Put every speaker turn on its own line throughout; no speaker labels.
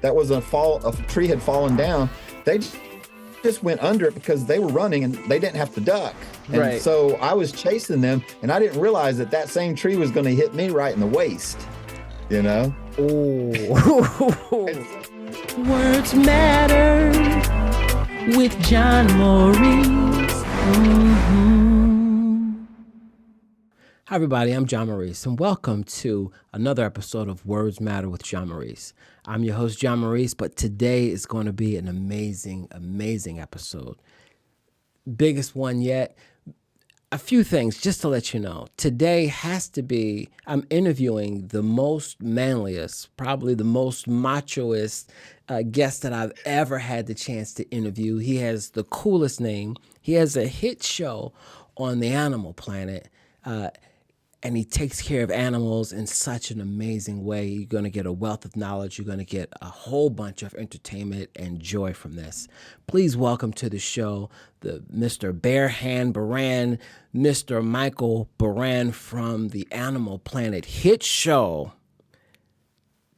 that was a tree had fallen down, they just went under it because they were running and they didn't have to duck. And
Right.
so I was chasing them, and I didn't realize that same tree was going to hit me right in the waist, you know?
Oh. Words Matter with John Maurice. Hi, everybody. I'm John Maurice, and welcome to another episode of Words Matter with John Maurice. I'm your host, John Maurice, but today is going to be an amazing, amazing episode. Biggest one yet. A few things just to let you know. Today has to be, I'm interviewing the most manliest, probably the most machoist guest that I've ever had the chance to interview. He has the coolest name. He has a hit show on the Animal Planet. And he takes care of animals in such an amazing way. You're going to get a wealth of knowledge. You're going to get a whole bunch of entertainment and joy from this. Please welcome to the show the Mr. Beran, Mr. Michael Beran from the Animal Planet hit show.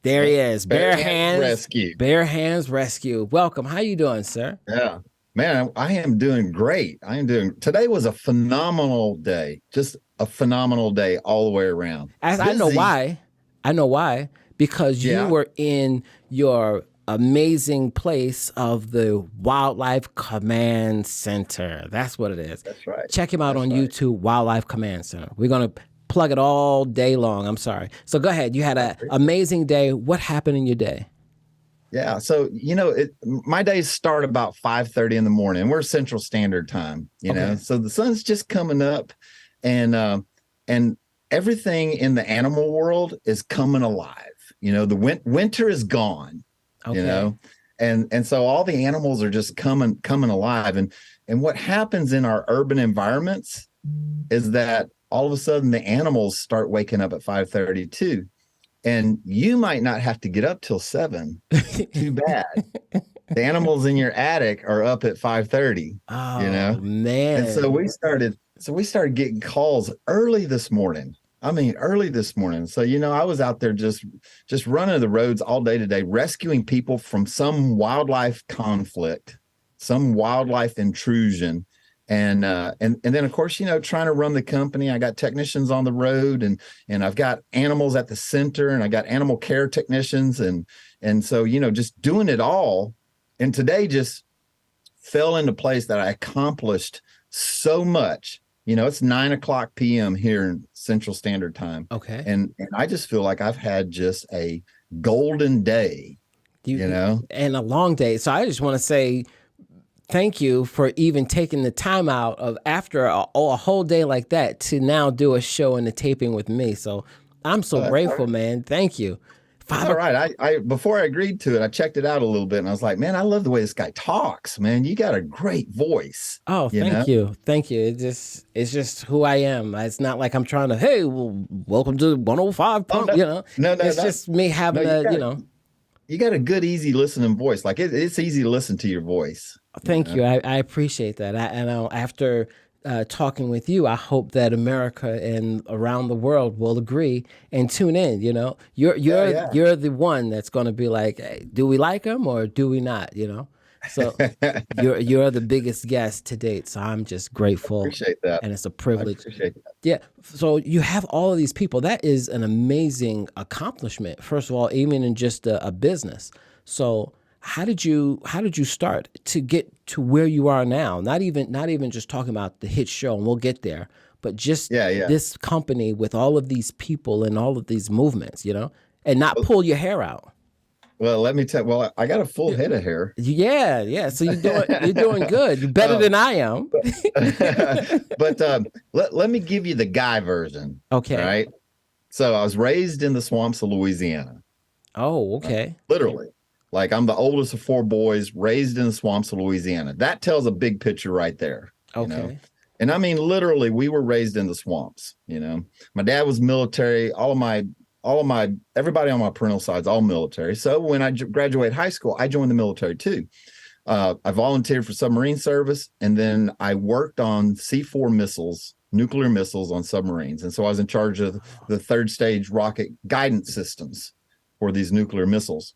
There he is,
BareHansd Rescue.
BareHansd Rescue. Welcome. How you doing, sir?
Yeah. Man, I am doing great. Today was a phenomenal day. Just a phenomenal day all the way around.
I know why. Because you were in your amazing place of the Wildlife Command Center. That's what it is.
That's right.
Check him out on YouTube, Wildlife Command Center. We're going to plug it all day long. I'm sorry. So go ahead. You had an amazing day. What happened in your day?
Yeah. So, my days start about 5:30 in the morning. We're Central Standard Time, you know, so the sun's just coming up and everything in the animal world is coming alive. You know, the winter is gone, you know, and so all the animals are just coming alive. And what happens in our urban environments is that all of a sudden the animals start waking up at 5:30 too. And you might not have to get up till 7. Too bad. The animals in your attic are up at 5:30.
Oh,
you know,
man.
And so we started getting calls early this morning. So, I was out there just running the roads all day today, rescuing people from some wildlife conflict, some wildlife intrusion. And then, of course, trying to run the company, I got technicians on the road and I've got animals at the center and I got animal care technicians. And so, just doing it all. And today just fell into place that I accomplished so much. It's 9:00 p.m. here in Central Standard Time.
Okay.
And I just feel like I've had just a golden day,
and a long day. So I just want to say, thank you for even taking the time out of after a whole day like that to now do a show and a taping with me. So I'm so grateful, man. Thank you.
All right. I before I agreed to it, I checked it out a little bit and I was like, man, I love the way this guy talks, man. You got a great voice.
Oh, thank you. Thank you. It's just who I am. It's not like I'm trying to, hey, well, welcome to 105.
No,
it's just me having
you got a good, easy listening voice. Like it's easy to listen to your voice.
Thank you. I appreciate that. After talking with you, I hope that America and around the world will agree and tune in. You're the one that's going to be like, hey, do we like him or do we not? So you're the biggest guest to date. So I'm just grateful.
I appreciate that.
And it's a privilege.
I appreciate that.
Yeah. So you have all of these people. That is an amazing accomplishment. First of all, even in just a business. So how did you start to get to where you are now? Not even just talking about the hit show, and we'll get there, but just this company with all of these people and all of these movements, and not pull your hair out.
Well, let me tell you. Well, I got a full head of hair.
Yeah. So you're doing good. You're better than I am.
But let me give you the guy version.
Okay.
All right. So I was raised in the swamps of Louisiana.
Oh, okay.
Literally. Like I'm the oldest of 4 boys raised in the swamps of Louisiana. That tells a big picture right there.
Okay.
And I mean, literally, we were raised in the swamps. My dad was military. Everybody on my parental side's all military. So when I graduated high school, I joined the military too. I volunteered for submarine service, and then I worked on C4 missiles, nuclear missiles on submarines. And so I was in charge of the 3rd stage rocket guidance systems for these nuclear missiles.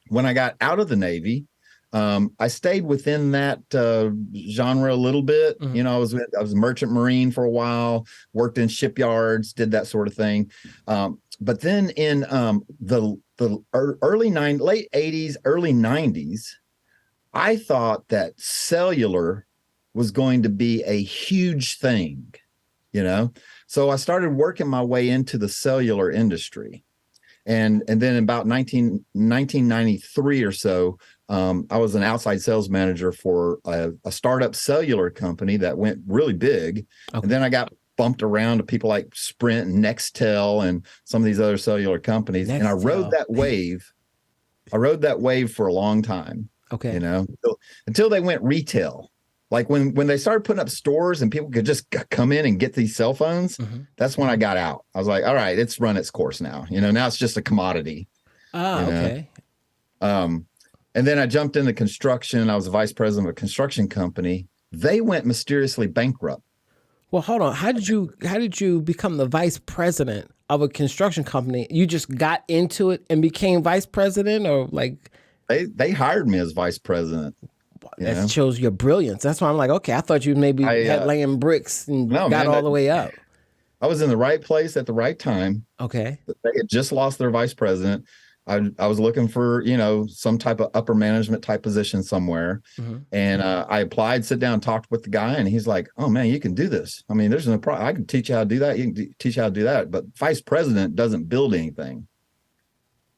when I got out of the Navy, I stayed within that genre a little bit.
Mhm.
You know, I was a merchant marine for a while, worked in shipyards, did that sort of thing. But then in late 80s, early 90s, I thought that cellular was going to be a huge thing, you know. So I started working my way into the cellular industry. And then about 1993 or so, I was an outside sales manager for a startup cellular company that went really big.
Okay.
And then I got bumped around to people like Sprint and Nextel and some of these other cellular companies. And I rode that wave. I rode that wave for a long time.
Okay.
You know, until they went retail. Like when they started putting up stores and people could just come in and get these cell phones, that's when I got out. I was like, all right, it's run its course now. You know, now it's just a commodity.
Okay.
And then I jumped into construction. I was a vice president of a construction company. They went mysteriously bankrupt.
Well, hold on. How did you become the vice president of a construction company? You just got into it and became vice president, or like
they hired me as vice president.
That shows your brilliance. That's why I'm like, okay, I thought you maybe had laying bricks and got all the way up.
I was in the right place at the right time.
Okay.
They had just lost their vice president. I was looking for, you know, some type of upper management type position somewhere. And I applied, sit down, talked with the guy, and he's like, oh man, you can do this. I mean, there's no problem. I can teach you how to do that. You can teach you how to do that. But vice president doesn't build anything.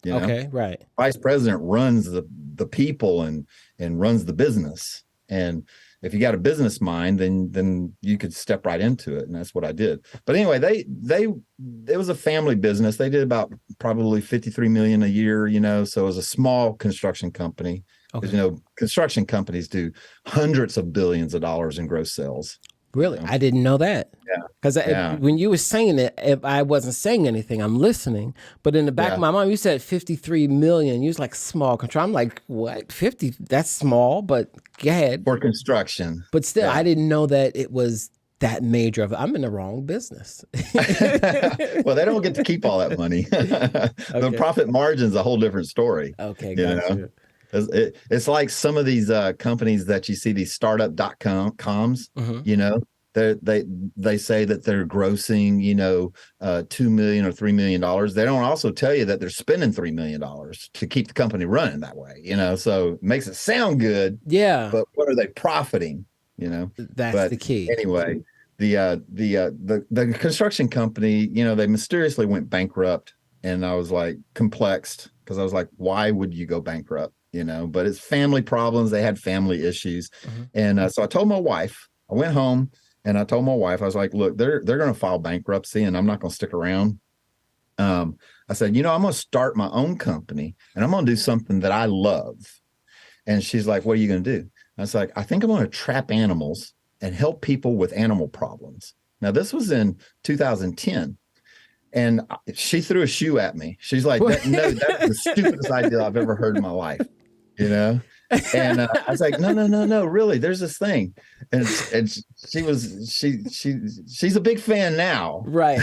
You know?
Okay, right.
Vice president runs the people and runs the business. And if you got a business mind, then you could step right into it. And that's what I did. But anyway, it was a family business. They did about probably 53 million a year, you know, so it was a small construction company. Because, you know, construction companies do hundreds of billions of dollars in gross sales.
Really? You know? I didn't know that.
Yeah.
Because when you were saying it, if I wasn't saying anything, I'm listening. But in the back of my mind, you said 53 million. You was like small control. I'm like, what? 50? That's small, but go ahead.
For construction.
But still, I didn't know that it was that major of it. I'm in the wrong business.
Well, they don't get to keep all that money. The profit margin's a whole different story.
Okay, gotcha.
It's like some of these companies that you see, these startup.coms, you know, they say that they're grossing, you know, $2 million or $3 million. They don't also tell you that they're spending $3 million to keep the company running that way, you know, so it makes it sound good.
Yeah.
But what are they profiting, you know?
That's the key.
Anyway, the construction company, you know, they mysteriously went bankrupt, and I was like complexed because I was like, why would you go bankrupt? You know, but it's family problems. They had family issues. And so I told my wife, I went home and I told my wife, I was like, look, they're going to file bankruptcy and I'm not going to stick around. I said, you know, I'm going to start my own company and I'm going to do something that I love. And she's like, what are you going to do? I was like, I think I'm going to trap animals and help people with animal problems. Now, this was in 2010. And she threw a shoe at me. She's like, no, that's the stupidest idea I've ever heard in my life, you know? And I was like, no, really, there's this thing. And she's a big fan now.
Right.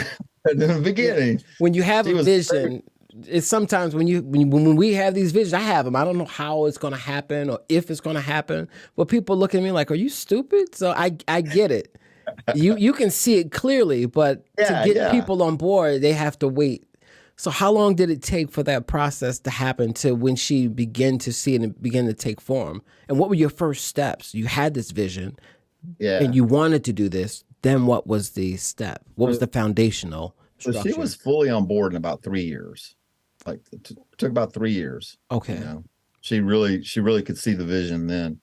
In the beginning.
When you have a vision, it's sometimes when we have these visions, I have them. I don't know how it's going to happen or if it's going to happen, but people look at me like, are you stupid? So I get it. You can see it clearly, but to get people on board, they have to wait. So how long did it take for that process to happen to when she began to see it and begin to take form? And what were your first steps? You had this vision and you wanted to do this. Then what was the step? What was the foundational structure?
So she was fully on board in about 3 years. Like it took about 3 years.
Okay.
You know? She really could see the vision then.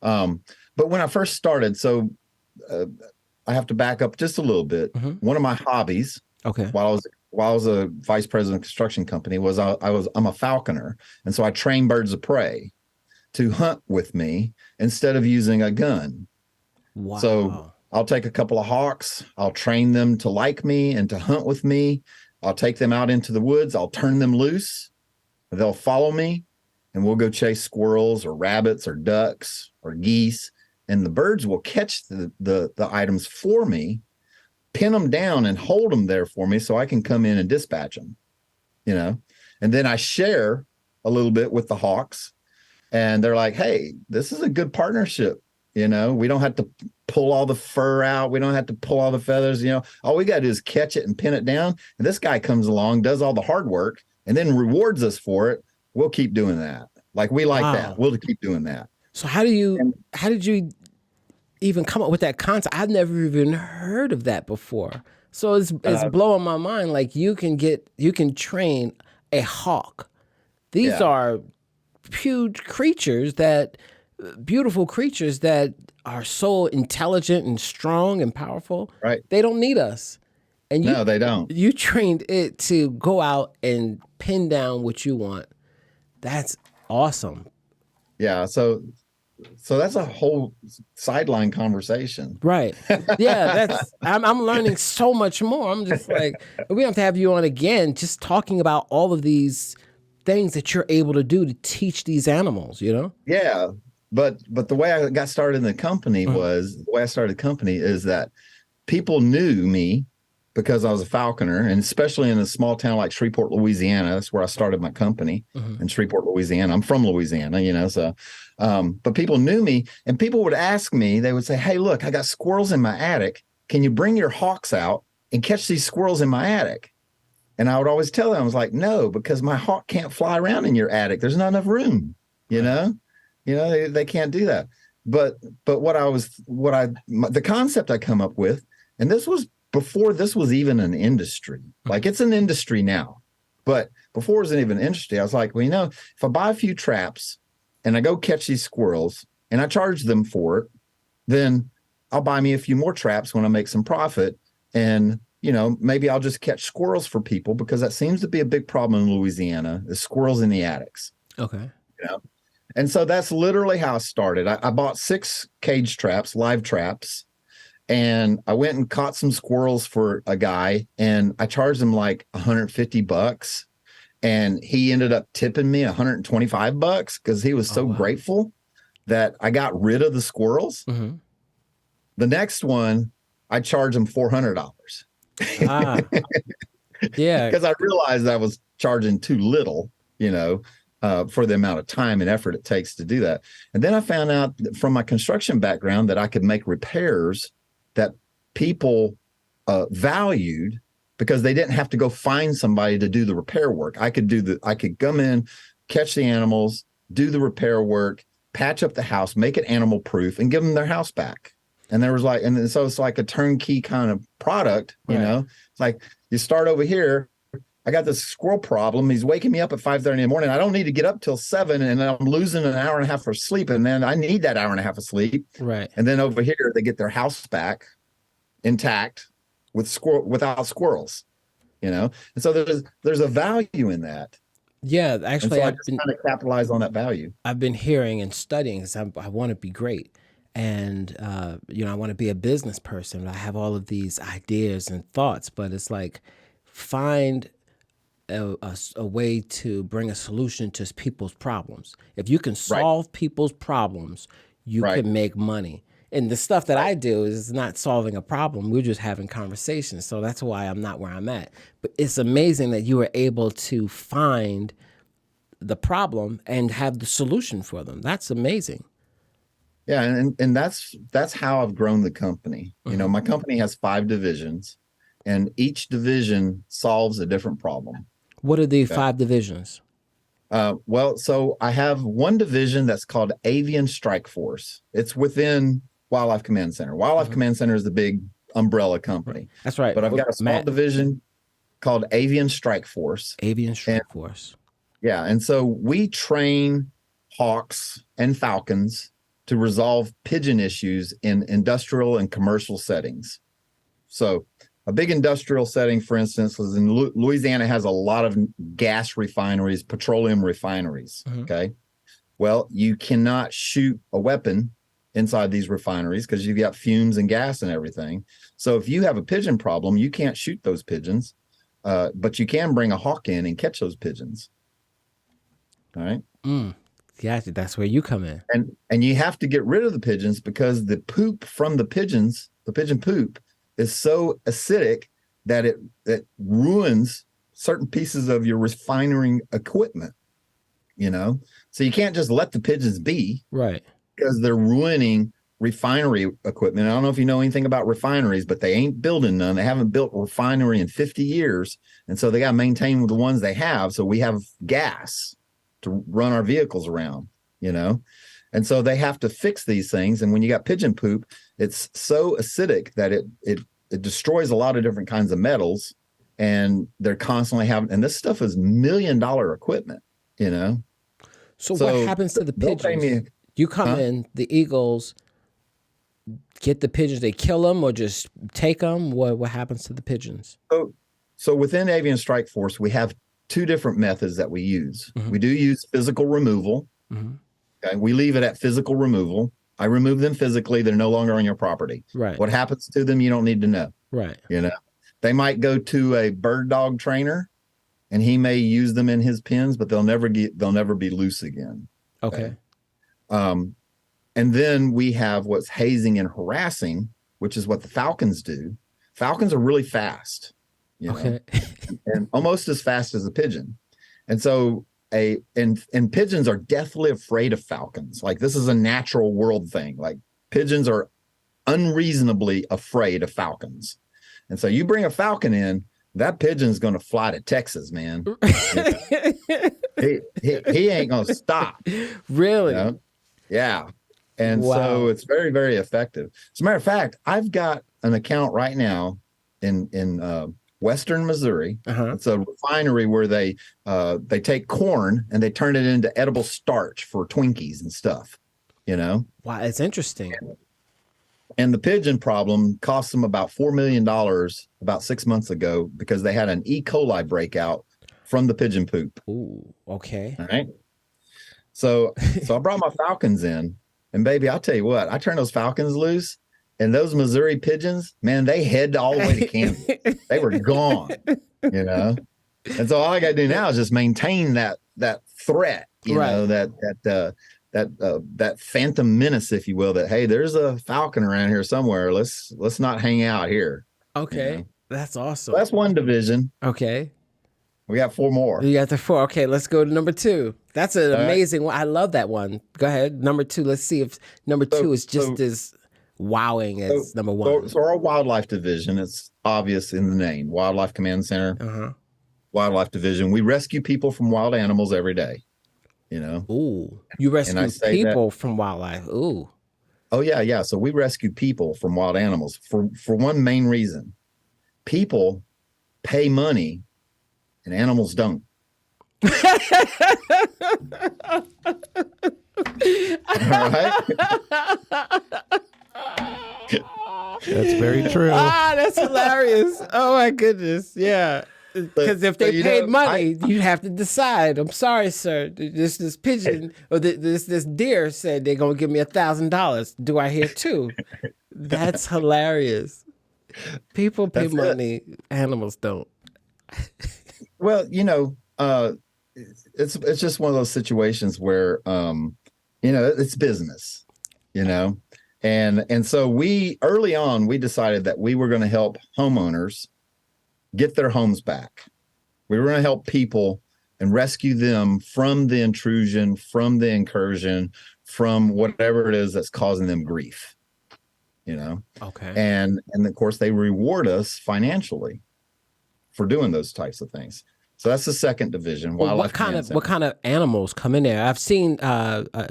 But when I first started, so I have to back up just a little bit. One of my hobbies, while I was a vice president of a construction company, was I'm a falconer, and so I train birds of prey to hunt with me instead of using a gun.
Wow!
So I'll take a couple of hawks, I'll train them to like me and to hunt with me. I'll take them out into the woods, I'll turn them loose, they'll follow me, and we'll go chase squirrels or rabbits or ducks or geese. And the birds will catch the items for me, pin them down and hold them there for me so I can come in and dispatch them, you know. And then I share a little bit with the hawks, and they're like, hey, this is a good partnership. We don't have to pull all the fur out. We don't have to pull all the feathers. All we got to do is catch it and pin it down. And this guy comes along, does all the hard work, and then rewards us for it. We'll keep doing that. Like, we like that. We'll keep doing that.
So how did you even come up with that concept? I've never even heard of that before. So it's blowing my mind. Like, you can train a hawk. These are huge creatures, beautiful creatures that are so intelligent and strong and powerful.
Right.
They don't need us. And
no, they don't.
You trained it to go out and pin down what you want. That's awesome.
Yeah. So that's a whole sideline conversation.
Right. Yeah, I'm learning so much more. I'm just like, we have to have you on again, just talking about all of these things that you're able to do to teach these animals, Yeah.
But the way I got started in the company is that people knew me because I was a falconer, and especially in a small town like Shreveport, Louisiana. That's where I started my company, in Shreveport, Louisiana. I'm from Louisiana, so but people knew me, and people would ask me, they would say, hey, look, I got squirrels in my attic. Can you bring your hawks out and catch these squirrels in my attic? And I would always tell them, I was like, no, because my hawk can't fly around in your attic. There's not enough room, they can't do that. But the concept I come up with, and this was before this was even an industry. Like, it's an industry now, but before it was even an industry, I was like, well, if I buy a few traps and I go catch these squirrels and I charge them for it, then I'll buy me a few more traps when I make some profit. And, maybe I'll just catch squirrels for people, because that seems to be a big problem in Louisiana, is squirrels in the attics.
Okay.
And so that's literally how I started. I bought 6 cage traps, live traps, and I went and caught some squirrels for a guy, and I charged him like $150, and he ended up tipping me $125 because he was so grateful that I got rid of the squirrels.
Mm-hmm.
The next one, I charged him $400.
Yeah,
because I realized I was charging too little, for the amount of time and effort it takes to do that. And then I found out from my construction background that I could make repairs that people valued, because they didn't have to go find somebody to do the repair work. I could come in, catch the animals, do the repair work, patch up the house, make it animal proof, and give them their house back. And so it's like a turnkey kind of product, It's like, you start over here. I got this squirrel problem. He's waking me up at 5:30 in the morning. I don't need to get up till 7, and I'm losing an hour and a half for sleep. And then I need that hour and a half of sleep.
Right.
And then over here, they get their house back intact without squirrels, And so there's a value in that.
Yeah, actually,
I just kind of capitalize on that value.
I've been hearing and studying because I want to be great. And, I want to be a business person. I have all of these ideas and thoughts, but it's like, find a way to bring a solution to people's problems. If you can solve people's problems, you can make money. And the stuff that I do is not solving a problem. We're just having conversations. So that's why I'm not where I'm at. But it's amazing that you were able to find the problem and have the solution for them. That's amazing.
Yeah. And that's how I've grown the company. My company has 5 divisions, and each division solves a different problem.
What are the 5 divisions?
So I have one division that's called Avian Strike Force. It's within Wildlife Command Center. Wildlife Command Center is the big umbrella company.
That's right.
But I've got a small division called Avian Strike Force.
Avian Strike Force.
Yeah. And so we train hawks and falcons to resolve pigeon issues in industrial and commercial settings. So a big industrial setting, for instance, was in Louisiana, has a lot of gas refineries, petroleum refineries. Okay. Well, you cannot shoot a weapon inside these refineries because you've got fumes and gas and everything. So if you have a pigeon problem, you can't shoot those pigeons, but you can bring a hawk in and catch those pigeons. All right.
Yeah, that's where you come in.
And you have to get rid of the pigeons because the poop from the pigeons, the pigeon poop, is so acidic that it ruins certain pieces of your refining equipment. So you can't just let the pigeons be,
Right.
because they're ruining refinery equipment. I don't know if you know anything about refineries, but they ain't building none. They haven't built a refinery in 50 years. And so they got to maintain the ones they have. So we have gas to run our vehicles around, And so they have to fix these things. And when you got pigeon poop, it's so acidic that it destroys a lot of different kinds of metals. And they're constantly and this stuff is $1 million equipment,
So what happens to the pigeons? You come in, the eagles get the pigeons, they kill them or just take them? What happens to the pigeons?
So within Avian Strike Force, we have 2 different methods that we use. We do use physical removal. Okay, we leave it at physical removal. I remove them physically. They're no longer on your property.
Right.
What happens to them, you don't need to know.
Right.
They might go to a bird dog trainer and he may use them in his pens, but they'll never be loose again.
Okay.
And then we have what's hazing and harassing, which is what the falcons do. Falcons are really fast,
Okay.
and almost as fast as a pigeon. And so and pigeons are deathly afraid of falcons. Like, this is a natural world thing. Like, pigeons are unreasonably afraid of falcons. And so you bring a falcon in, that pigeon's going to fly to Texas, man. He ain't going to stop.
Really?
Yeah. And so it's very, very effective. As a matter of fact, I've got an account right now in Western Missouri. It's a refinery where they take corn and they turn it into edible starch for Twinkies and stuff,
Wow, it's interesting.
And the pigeon problem cost them about $4 million about 6 months ago because they had an E. coli breakout from the pigeon poop.
Ooh, okay.
All right. So I brought my falcons in, and baby, I'll tell you what, I turned those falcons loose, and those Missouri pigeons, man, they head all the way to Kansas. They were gone, And so all I got to do now is just maintain that threat, that phantom menace, if you will, that, hey, there's a falcon around here somewhere. Let's not hang out here.
Okay. That's awesome.
So that's one division.
Okay.
We got 4 more.
You got the 4. Okay, let's go to number 2. That's an amazing one. I love that one. Go ahead. Number 2. Let's see if number 2 is just as wowing as number 1.
So our wildlife division, it's obvious in the name, Wildlife Command Center, Wildlife Division. We rescue people from wild animals every day.
Ooh, you rescue people from wildlife. Ooh.
Oh yeah. So we rescue people from wild animals for one main reason. People pay money and animals don't. All right.
That's very true.
That's hilarious. Oh my goodness. Yeah. Because if they paid money, you'd have to decide. I'm sorry, sir. This pigeon or this deer said they're gonna give me $1,000. Do I hear 2? That's hilarious. People pay money, animals don't.
Well, it's just one of those situations where it's business, and so we early on we decided that we were going to help homeowners get their homes back. We were going to help people and rescue them from the intrusion, from the incursion, from whatever it is that's causing them grief,
Okay.
And of course they reward us financially for doing those types of things. So that's the second division.
Well, what kind of animals come in there? I've seen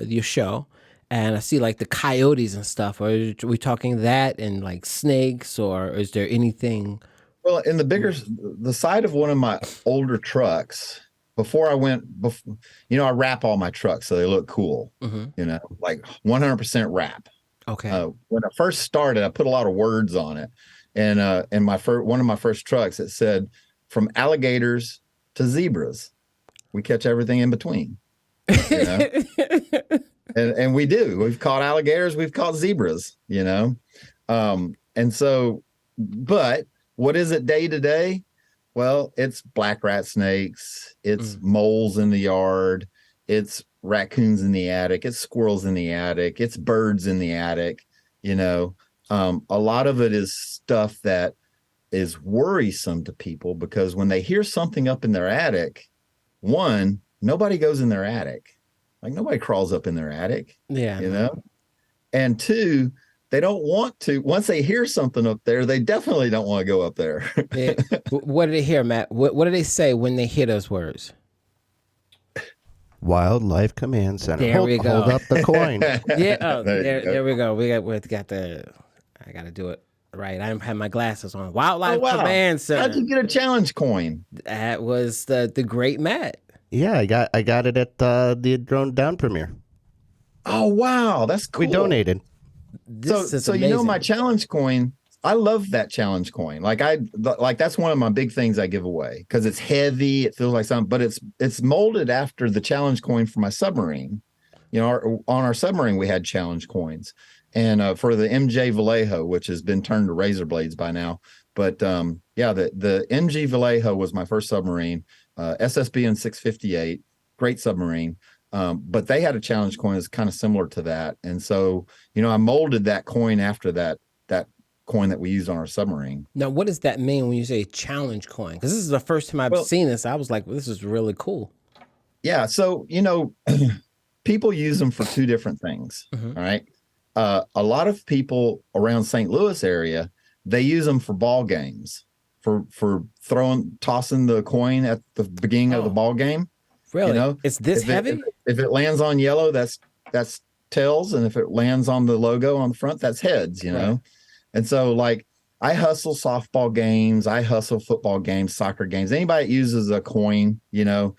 your show, and I see like the coyotes and stuff. Are we talking that and like snakes, or is there anything?
Well, in the side of one of my older trucks, I wrap all my trucks so they look cool, like 100% wrap.
Okay.
When I first started, I put a lot of words on it, and in one of my first trucks, it said, "From alligators to zebras, we catch everything in between." And we do. We've caught alligators, we've caught zebras, and so, but what is it day to day? Well, it's black rat snakes, it's moles in the yard, it's raccoons in the attic, it's squirrels in the attic, it's birds in the attic. A lot of it is stuff that is worrisome to people because when they hear something up in their attic, one, nobody goes in their attic. Like nobody crawls up in their attic.
Yeah.
You know? And two, they don't want to. Once they hear something up there, they definitely don't want to go up there.
Yeah. What did they hear, Matt? What do they say when they hear those words?
Wildlife Command Center.
There we go.
Hold up the coin.
Yeah. Oh, there we go. We got the. I got to do it right. I have my glasses on. Wildlife Command Center.
How'd you get a challenge coin?
That was the great Matt.
Yeah, I got it at the Drone Down premiere.
Oh wow, that's cool.
We donated.
So you know my challenge coin. I love that challenge coin. Like that's one of my big things I give away because it's heavy. It feels like something, but it's molded after the challenge coin for my submarine. You know, on our submarine we had challenge coins, and for the MJ Vallejo, which has been turned to razor blades by now. But yeah, the MG Vallejo was my first submarine, SSBN 658, great submarine. But they had a challenge coin that's kind of similar to that. And so, you know, I molded that coin after that coin that we used on our submarine.
Now, what does that mean when you say challenge coin? Because this is the first time I've seen this. I was like, well, this is really cool.
Yeah. So, you know, people use them for two different things. Mm-hmm. All right. A lot of people around St. Louis area, they use them for ball games, for tossing the coin at the beginning of the ball game.
Really?
You know,
it's this heavy?
If it lands on yellow, that's tails. And if it lands on the logo on the front, that's heads, you know? And so like I hustle softball games, I hustle football games, soccer games. Anybody that uses a coin, you know,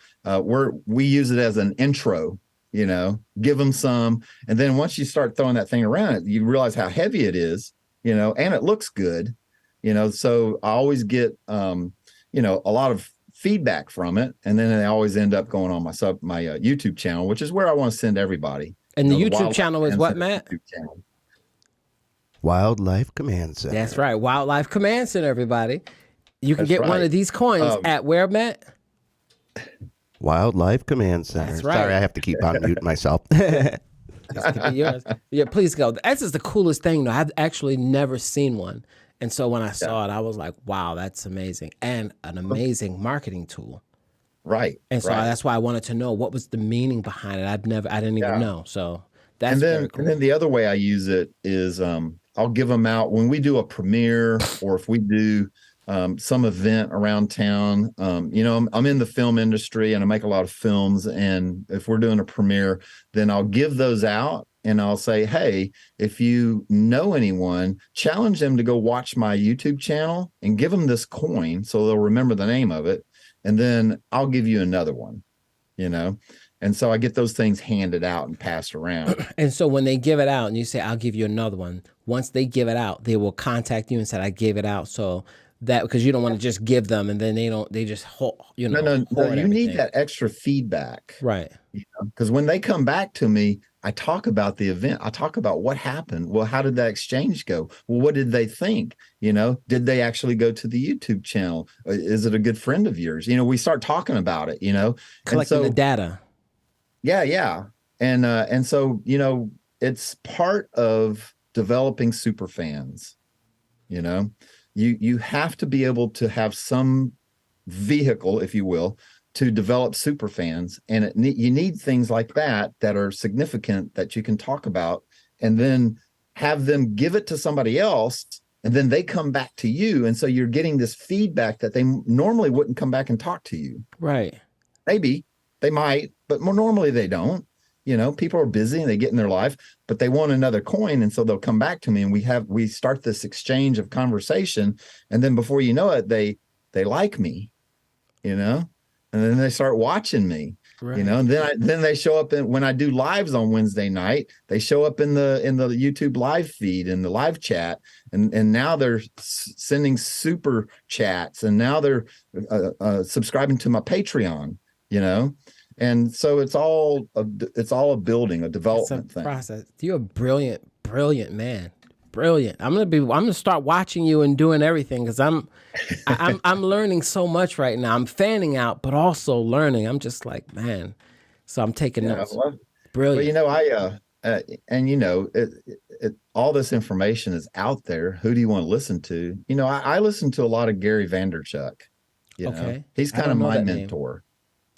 we use it as an intro, you know, give them some. And then once you start throwing that thing around, you realize how heavy it is, you know, and it looks good, you know. So I always get, you know, a lot of feedback from it, and then I always end up going on my YouTube channel, which is where I want to send everybody.
And the YouTube channel is what, Matt?
Wildlife Command Center.
That's right, Wildlife Command Center. Everybody, you can get one of these coins at where, Matt?
Wildlife Command Center.
That's right.
Sorry, I have to keep on mute myself.
This could be yours. Yeah, please go. This is the coolest thing, though. I've actually never seen one. And so when I saw it, I was like, wow, that's amazing. And an amazing marketing tool.
Right.
And so that's why I wanted to know what was the meaning behind it. I didn't even know. So that's very cool.
And then the other way I use it is I'll give them out when we do a premiere or if we do some event around town. You know, I'm in the film industry and I make a lot of films. And if we're doing a premiere, then I'll give those out. And I'll say, hey, if you know anyone, challenge them to go watch my YouTube channel and give them this coin so they'll remember the name of it. And then I'll give you another one, you know? And so I get those things handed out and passed around.
And so when they give it out and you say, I'll give you another one, once they give it out, they will contact you and say, I gave it out. So that, because you don't want to just give them and then they just hold, you know.
No, you need that extra feedback.
Right.
You know? Because when they come back to me, I talk about the event. I talk about what happened. Well, how did that exchange go? Well, what did they think? You know, did they actually go to the YouTube channel? Is it a good friend of yours? You know, we start talking about it, you know,
collecting the data.
Yeah. And so, you know, it's part of developing super fans. You know, you have to be able to have some vehicle, if you will, to develop super fans, and you need things like that are significant that you can talk about, and then have them give it to somebody else, and then they come back to you, and so you're getting this feedback that they normally wouldn't come back and talk to you.
Right?
Maybe they might, but more normally they don't. You know, people are busy and they get in their life, but they want another coin, and so they'll come back to me, and we start this exchange of conversation, and then before you know it, they like me, you know. And then they start watching me, you know, and then they show up when I do lives on Wednesday night, they show up in the YouTube live feed and the live chat. And now they're sending super chats, and now they're subscribing to my Patreon, you know. And so it's all a building, a development thing.
Process. You're a brilliant man. Brilliant. I'm gonna start watching you and doing everything because I'm learning so much right now. I'm fanning out, but also learning. I'm just like, man. So I'm taking notes. Brilliant.
But you know, and you know, all this information is out there. Who do you want to listen to? You know, I listen to a lot of Gary Vaynerchuk. You know, he's kind of my mentor.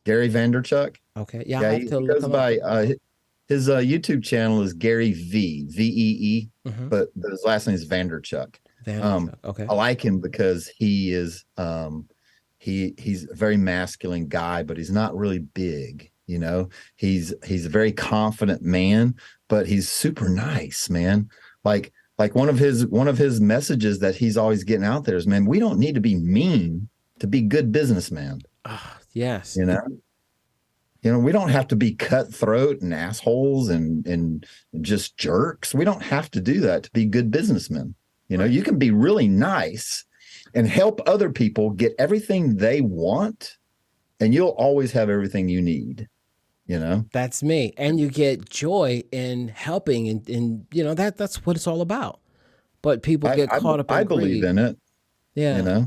Gary Vanderchuck.
Okay. Yeah,
Yeah,
I'll have
he
to look
goes
him up.
by his YouTube channel is Gary VEE,
Mm-hmm.
but his last name is Vanderchuck.
Vanderchuck. Okay.
I like him because he is he's a very masculine guy, but he's not really big. He's a very confident man, but he's super nice, man. Like one of his messages that he's always getting out there is, man, we don't need to be mean to be good businessmen.
Yes.
You know, we don't have to be cutthroat and assholes and just jerks. We don't have to do that to be good businessmen. You can be really nice and help other people get everything they want, and you'll always have everything you need.
That's me. And you get joy in helping, and that's what it's all about. But people get caught up
I
in
believe
greed.
in it.
Yeah.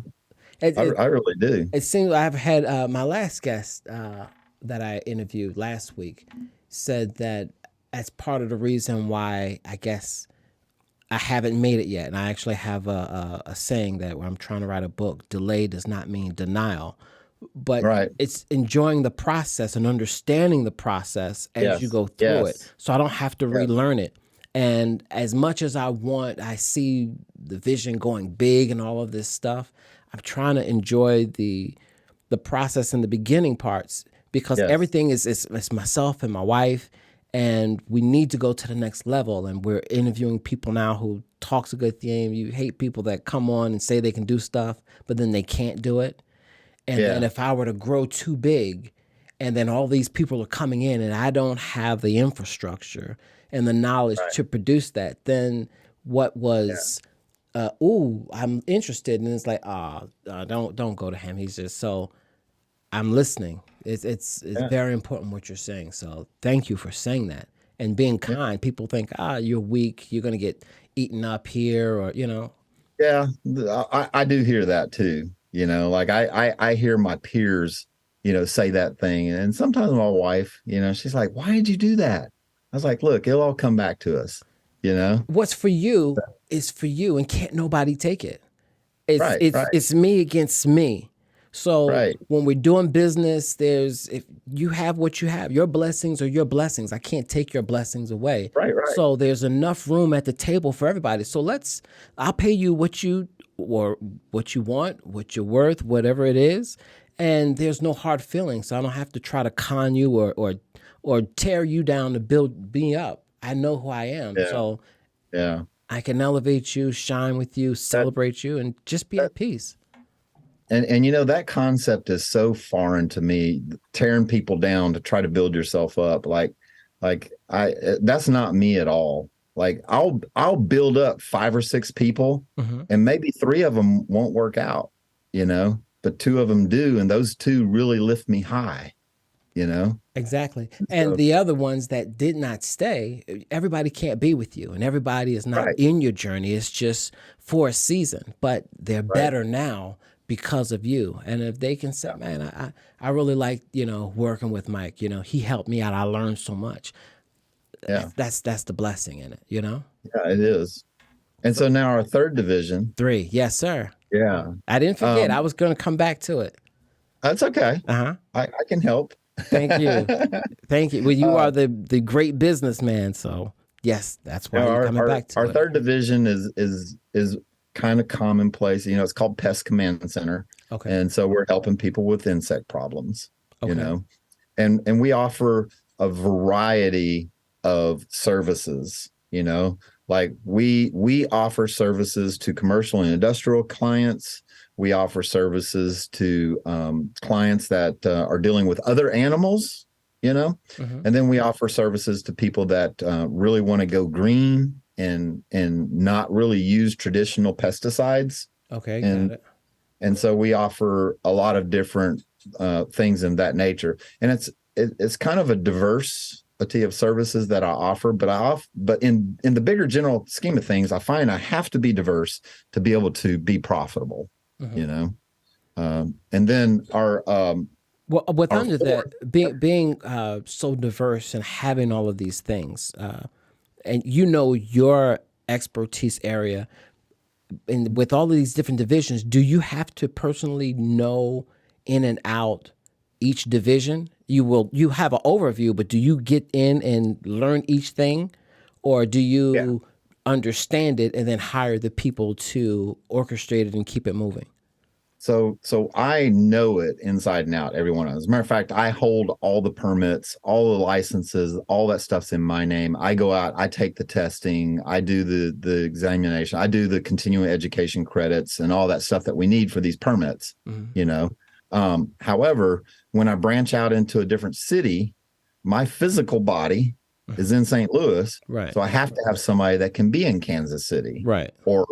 It,
I
it,
really do.
it seems I've had my last guest that I interviewed last week said that as part of the reason why I guess I haven't made it yet, and I actually have a saying that when I'm trying to write a book, delay does not mean denial, but
Right.
it's enjoying the process and understanding the process as you
Yes.
go through it,
Yes.
so I don't have to
Yes.
relearn it. And as much as I see the vision going big and all of this stuff, I'm trying to enjoy the process and the beginning parts, because
Yes.
everything is myself and my wife, and we need to go to the next level. And we're interviewing people now who talks a good game. You hate people that come on and say they can do stuff, but then they can't do it. And then
Yeah.
if I were to grow too big, and then all these people are coming in and I don't have the infrastructure and the knowledge
Right.
to produce that, then what was, I'm interested. And it's like, don't go to him. He's just so, I'm listening. It's
Yeah.
very important what you're saying. So thank you for saying that and being kind. People think, you're weak. You're going to get eaten up here, or.
Yeah. I do hear that too. Like I hear my peers, say that thing. And sometimes my wife, she's like, why did you do that? I was like, look, it'll all come back to us, you know?
What's for you is for you, and can't nobody take it. It's
Right.
it's
Right.
it's me against me. So
Right.
when we're doing business, if you have what you have, your blessings are your blessings. I can't take your blessings away.
Right. Right.
So there's enough room at the table for everybody. So I'll pay you what you want, what you're worth, whatever it is. And there's no hard feelings. So I don't have to try to con you or tear you down to build me up. I know who I am.
Yeah.
So
Yeah.
I can elevate you, shine with you, celebrate you, and just be at peace.
And that concept is so foreign to me, tearing people down to try to build yourself up. Like that's not me at all. Like I'll build up 5 or 6 people, and maybe 3 of them won't work out, but 2 of them do, and those 2 really lift me high.
Exactly. And the other ones that did not stay, everybody can't be with you, and everybody is not in your journey. It's just for a season, but they're better now because of you. And if they can say, man, I really like, working with Mike, he helped me out. I learned so much.
Yeah.
That's the blessing in it,
Yeah, it is. And so now our 3rd division.
3. Yes, sir.
Yeah.
I didn't forget. I was going to come back to it.
That's okay.
Uh-huh.
I can help.
Thank you. Thank you. Well, you are the great businessman. So yes, that's why you're coming back to
our
it.
3rd division is kind of commonplace. It's called Pest Command Center.
Okay.
And so we're helping people with insect problems,
Okay.
and we offer a variety of services, like we offer services to commercial and industrial clients. We offer services to clients that are dealing with other animals, and then we offer services to people that really want to go green and not really use traditional pesticides.
Okay, got it.
And so we offer a lot of different things in that nature, and it's kind of a diversity of services that I offer. But in the bigger general scheme of things, I find I have to be diverse to be able to be profitable. And then our
under that, being so diverse and having all of these things, and your expertise area, and with all of these different divisions, do you have to personally know in and out each division? You have an overview, but do you get in and learn each thing, or do you understand it and then hire the people to orchestrate it and keep it moving?
So I know it inside and out, every one of them. As a matter of fact, I hold all the permits, all the licenses, all that stuff's in my name. I go out, I take the testing, I do the examination, I do the continuing education credits and all that stuff that we need for these permits, you know. However, when I branch out into a different city, my physical body is in St. Louis.
Right.
So I have to have somebody that can be in Kansas City.
Right.
Or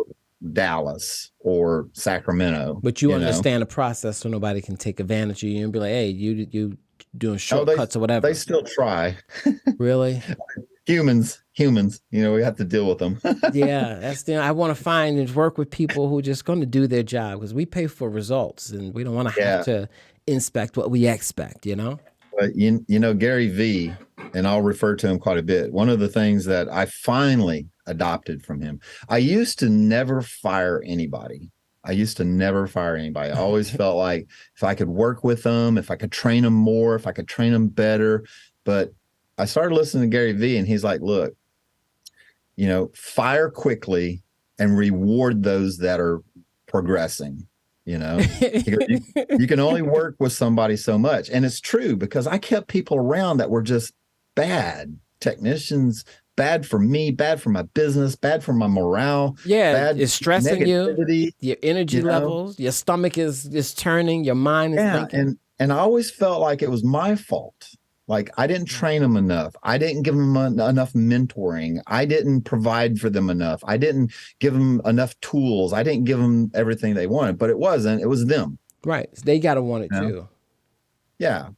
Dallas or Sacramento.
But you understand the process, so nobody can take advantage of you and be like, hey, you doing shortcuts or whatever.
They still try.
Really?
Humans, we have to deal with them.
Yeah, that's I want to find and work with people who are just going to do their job, because we pay for results and we don't want to have to inspect what we expect, But
Gary V, and I'll refer to him quite a bit. One of the things that I finally adopted from him, I used to never fire anybody. I always felt like if I could work with them, if I could train them more, if I could train them better. But I started listening to Gary V, and he's like, look, fire quickly and reward those that are progressing. You can only work with somebody so much. And it's true, because I kept people around that were just bad technicians, bad for me, bad for my business, bad for my morale.
Yeah,
bad
it's stressing you, your energy levels, your stomach is turning, your mind is thinking.
And I always felt like it was my fault. Like I didn't train them enough. I didn't give them enough mentoring. I didn't provide for them enough. I didn't give them enough tools. I didn't give them everything they wanted, but it was them.
Right. They got to want it too.
Yeah.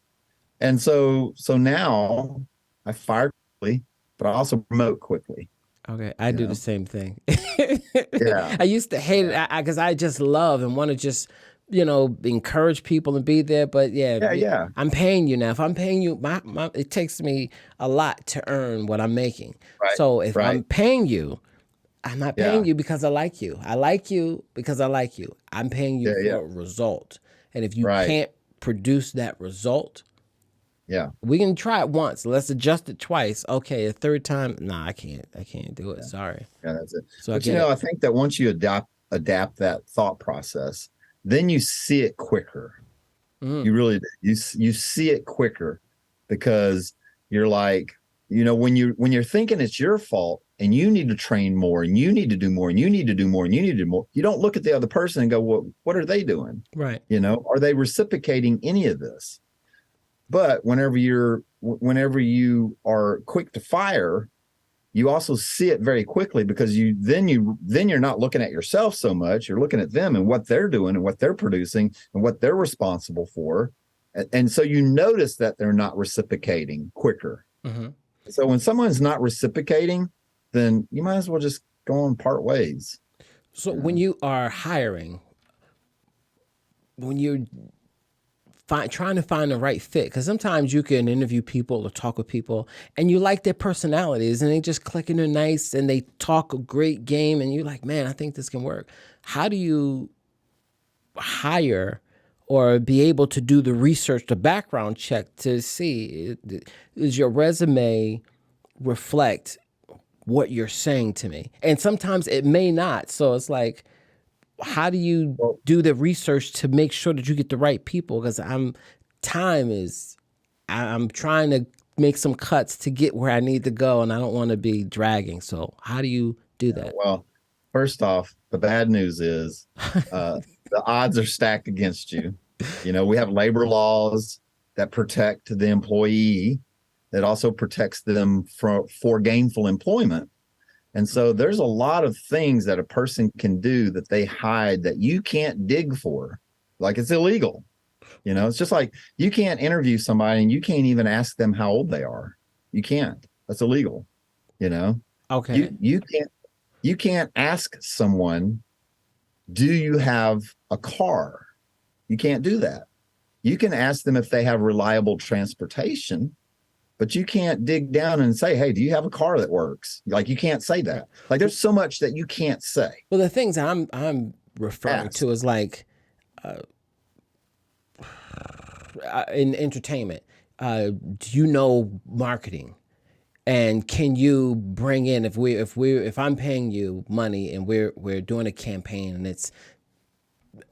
And so now I fire quickly, but I also promote quickly.
Okay. I do the same thing.
Yeah.
I used to hate it because I just love and want to just, encourage people and be there. But yeah. I'm paying you now. If I'm paying you, it takes me a lot to earn what I'm making. Right. So if I'm paying you, I'm not paying you because I like you. I like you because I like you. I'm paying you for a result. And if you can't produce that result, we can try it once. Let's adjust it twice. Okay, a third time, I can't do it. Sorry.
Yeah, that's it.
So
but I think that once you adapt that thought process, then you see it quicker. You really do. You see it quicker, because you're like, when you're thinking it's your fault and you need to train more and you need to do more and you need to do more and you need to do more, you don't look at the other person and go, well, what are they doing?
Right.
Are they reciprocating any of this? But whenever you are quick to fire, you also see it very quickly, because then you're not looking at yourself so much. You're looking at them and what they're doing and what they're producing and what they're responsible for. And so you notice that they're not reciprocating quicker. Mm-hmm. So when someone's not reciprocating, then you might as well just go and part ways.
So when you are hiring, when you're trying to find the right fit, because sometimes you can interview people or talk with people and you like their personalities and they just click and they're nice and they talk a great game and you're like, man, I think this can work. How do you hire or be able to do the research, the background check to see, does your resume reflect what you're saying to me? And sometimes it may not. So it's like, how do you do the research to make sure that you get the right people? Because I'm trying to make some cuts to get where I need to go, and I don't want to be dragging. So how do you do that?
Well, first off, the bad news is the odds are stacked against you. We have labor laws that protect the employee, that also protects them for gainful employment. And so there's a lot of things that a person can do that they hide that you can't dig for. Like, it's illegal. It's just like you can't interview somebody and you can't even ask them how old they are. You can't. That's illegal.
Okay.
You can't ask someone, do you have a car? You can't do that. You can ask them if they have reliable transportation, but you can't dig down and say, hey, do you have a car that works? Like, you can't say that. Like, there's so much that you can't say.
Well, the things I'm referring to is like, in entertainment, do you know marketing? And can you bring in, if I'm paying you money and we're doing a campaign and it's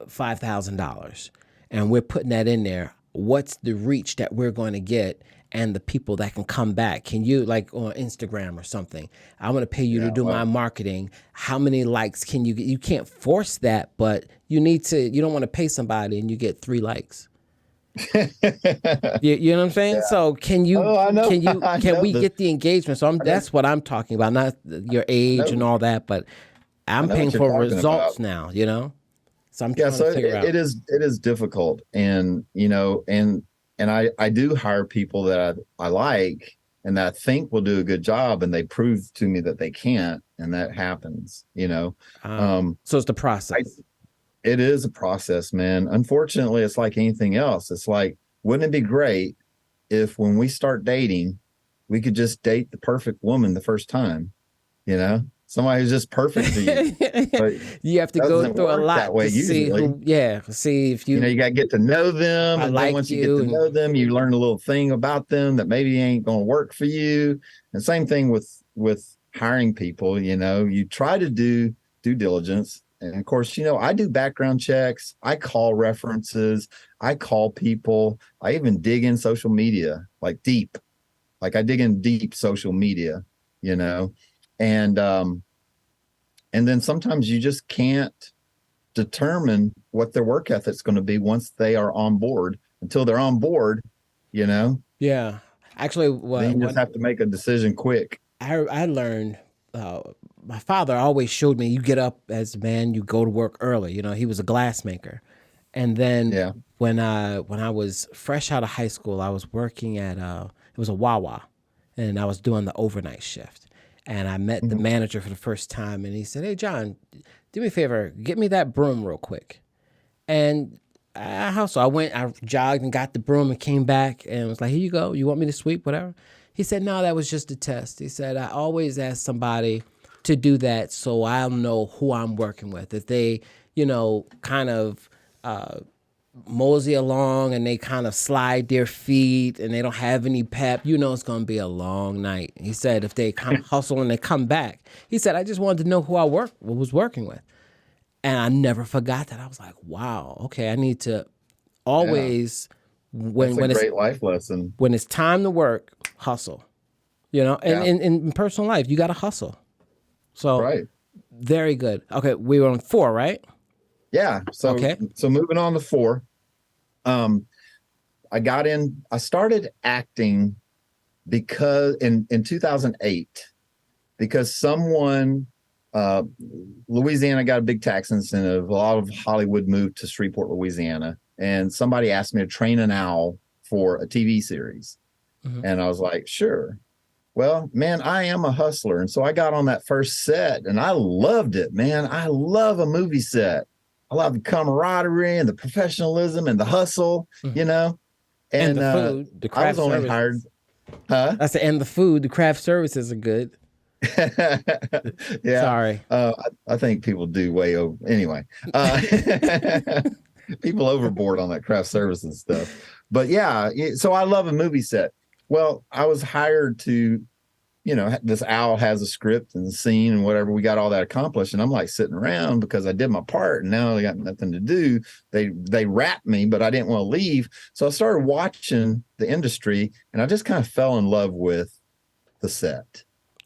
$5,000 and we're putting that in there, what's the reach that we're going to get and the people that can come back? Can you, like on Instagram or something, I want to pay you to do my marketing. How many likes can you get? You can't force that, but you don't want to pay somebody and you get 3 likes. You know what I'm saying? Yeah. So can you, can we get the engagement? So that's what I'm talking about, not your age and all that, but I'm paying for results now, you know? So I'm trying to figure out.
It is difficult. And, you know, and I do hire people that I like and that I think will do a good job, and they prove to me that they can't, and that happens, you know?
So it's the process.
It is a process, man. Unfortunately, it's like anything else. It's like, wouldn't it be great if when we start dating, we could just date the perfect woman the first time, you know? Somebody who's just perfect for you. But
you have to go through a lot to see see if you...
You know, you got to get to know them. And then once you get to know them, you learn a little thing about them that maybe ain't going to work for you. And same thing with hiring people, you know, you try to do due diligence. And of course, you know, I do background checks. I call references. I call people. I even dig in social media, like deep. Like I dig in deep social media, you know. And then sometimes you just can't determine what their work ethic's going to be once they are on board. Until they're on board, you know.
Yeah, actually,
then you just have to make a decision quick.
I learned. My father always showed me, you get up as a man, you go to work early. You know, he was a glass maker. And then when I was fresh out of high school, I was working at it was a Wawa, and I was doing the overnight shift. And I met the manager for the first time, and he said, "Hey, John, do me a favor, get me that broom real quick." And so I went, I jogged and got the broom and came back and was like, "Here you go. You want me to sweep, whatever?" He said, "No, that was just a test." He said, "I always ask somebody to do that so I'll know who I'm working with. If they, you know, kind of mosey along and they kind of slide their feet and they don't have any pep, you know it's going to be a long night." He said, "If they kind of hustle and they come back," he said, "I just wanted to know who I was working with." And I never forgot that. I was like, wow, okay, I need to always,
when it's a great life lesson.
When it's time to work, hustle. You know, and in personal life, you got to hustle. So, very good. Okay, we were on 4, right?
Yeah. So, so moving on to 4, I started acting because in 2008, because someone, Louisiana got a big tax incentive. A lot of Hollywood moved to Shreveport, Louisiana, and somebody asked me to train an owl for a TV series. And I was like, sure. Well, man, I am a hustler. And so I got on that first set and I loved it, man. I love a movie set. I love the camaraderie and the professionalism and the hustle, you know.
And the food, the craft
I was only
services.
hired.
I said, and the food, the craft services are good.
Yeah.
Sorry.
I think people do way over. Anyway, people overboard on that craft services stuff. But yeah, so I love a movie set. Well, I was hired to, you know, this owl has a script and a scene and whatever. We got all that accomplished. And I'm like sitting around because I did my part and now I got nothing to do. They wrapped me, but I didn't want to leave. So I started watching the industry and I just kind of fell in love with the set.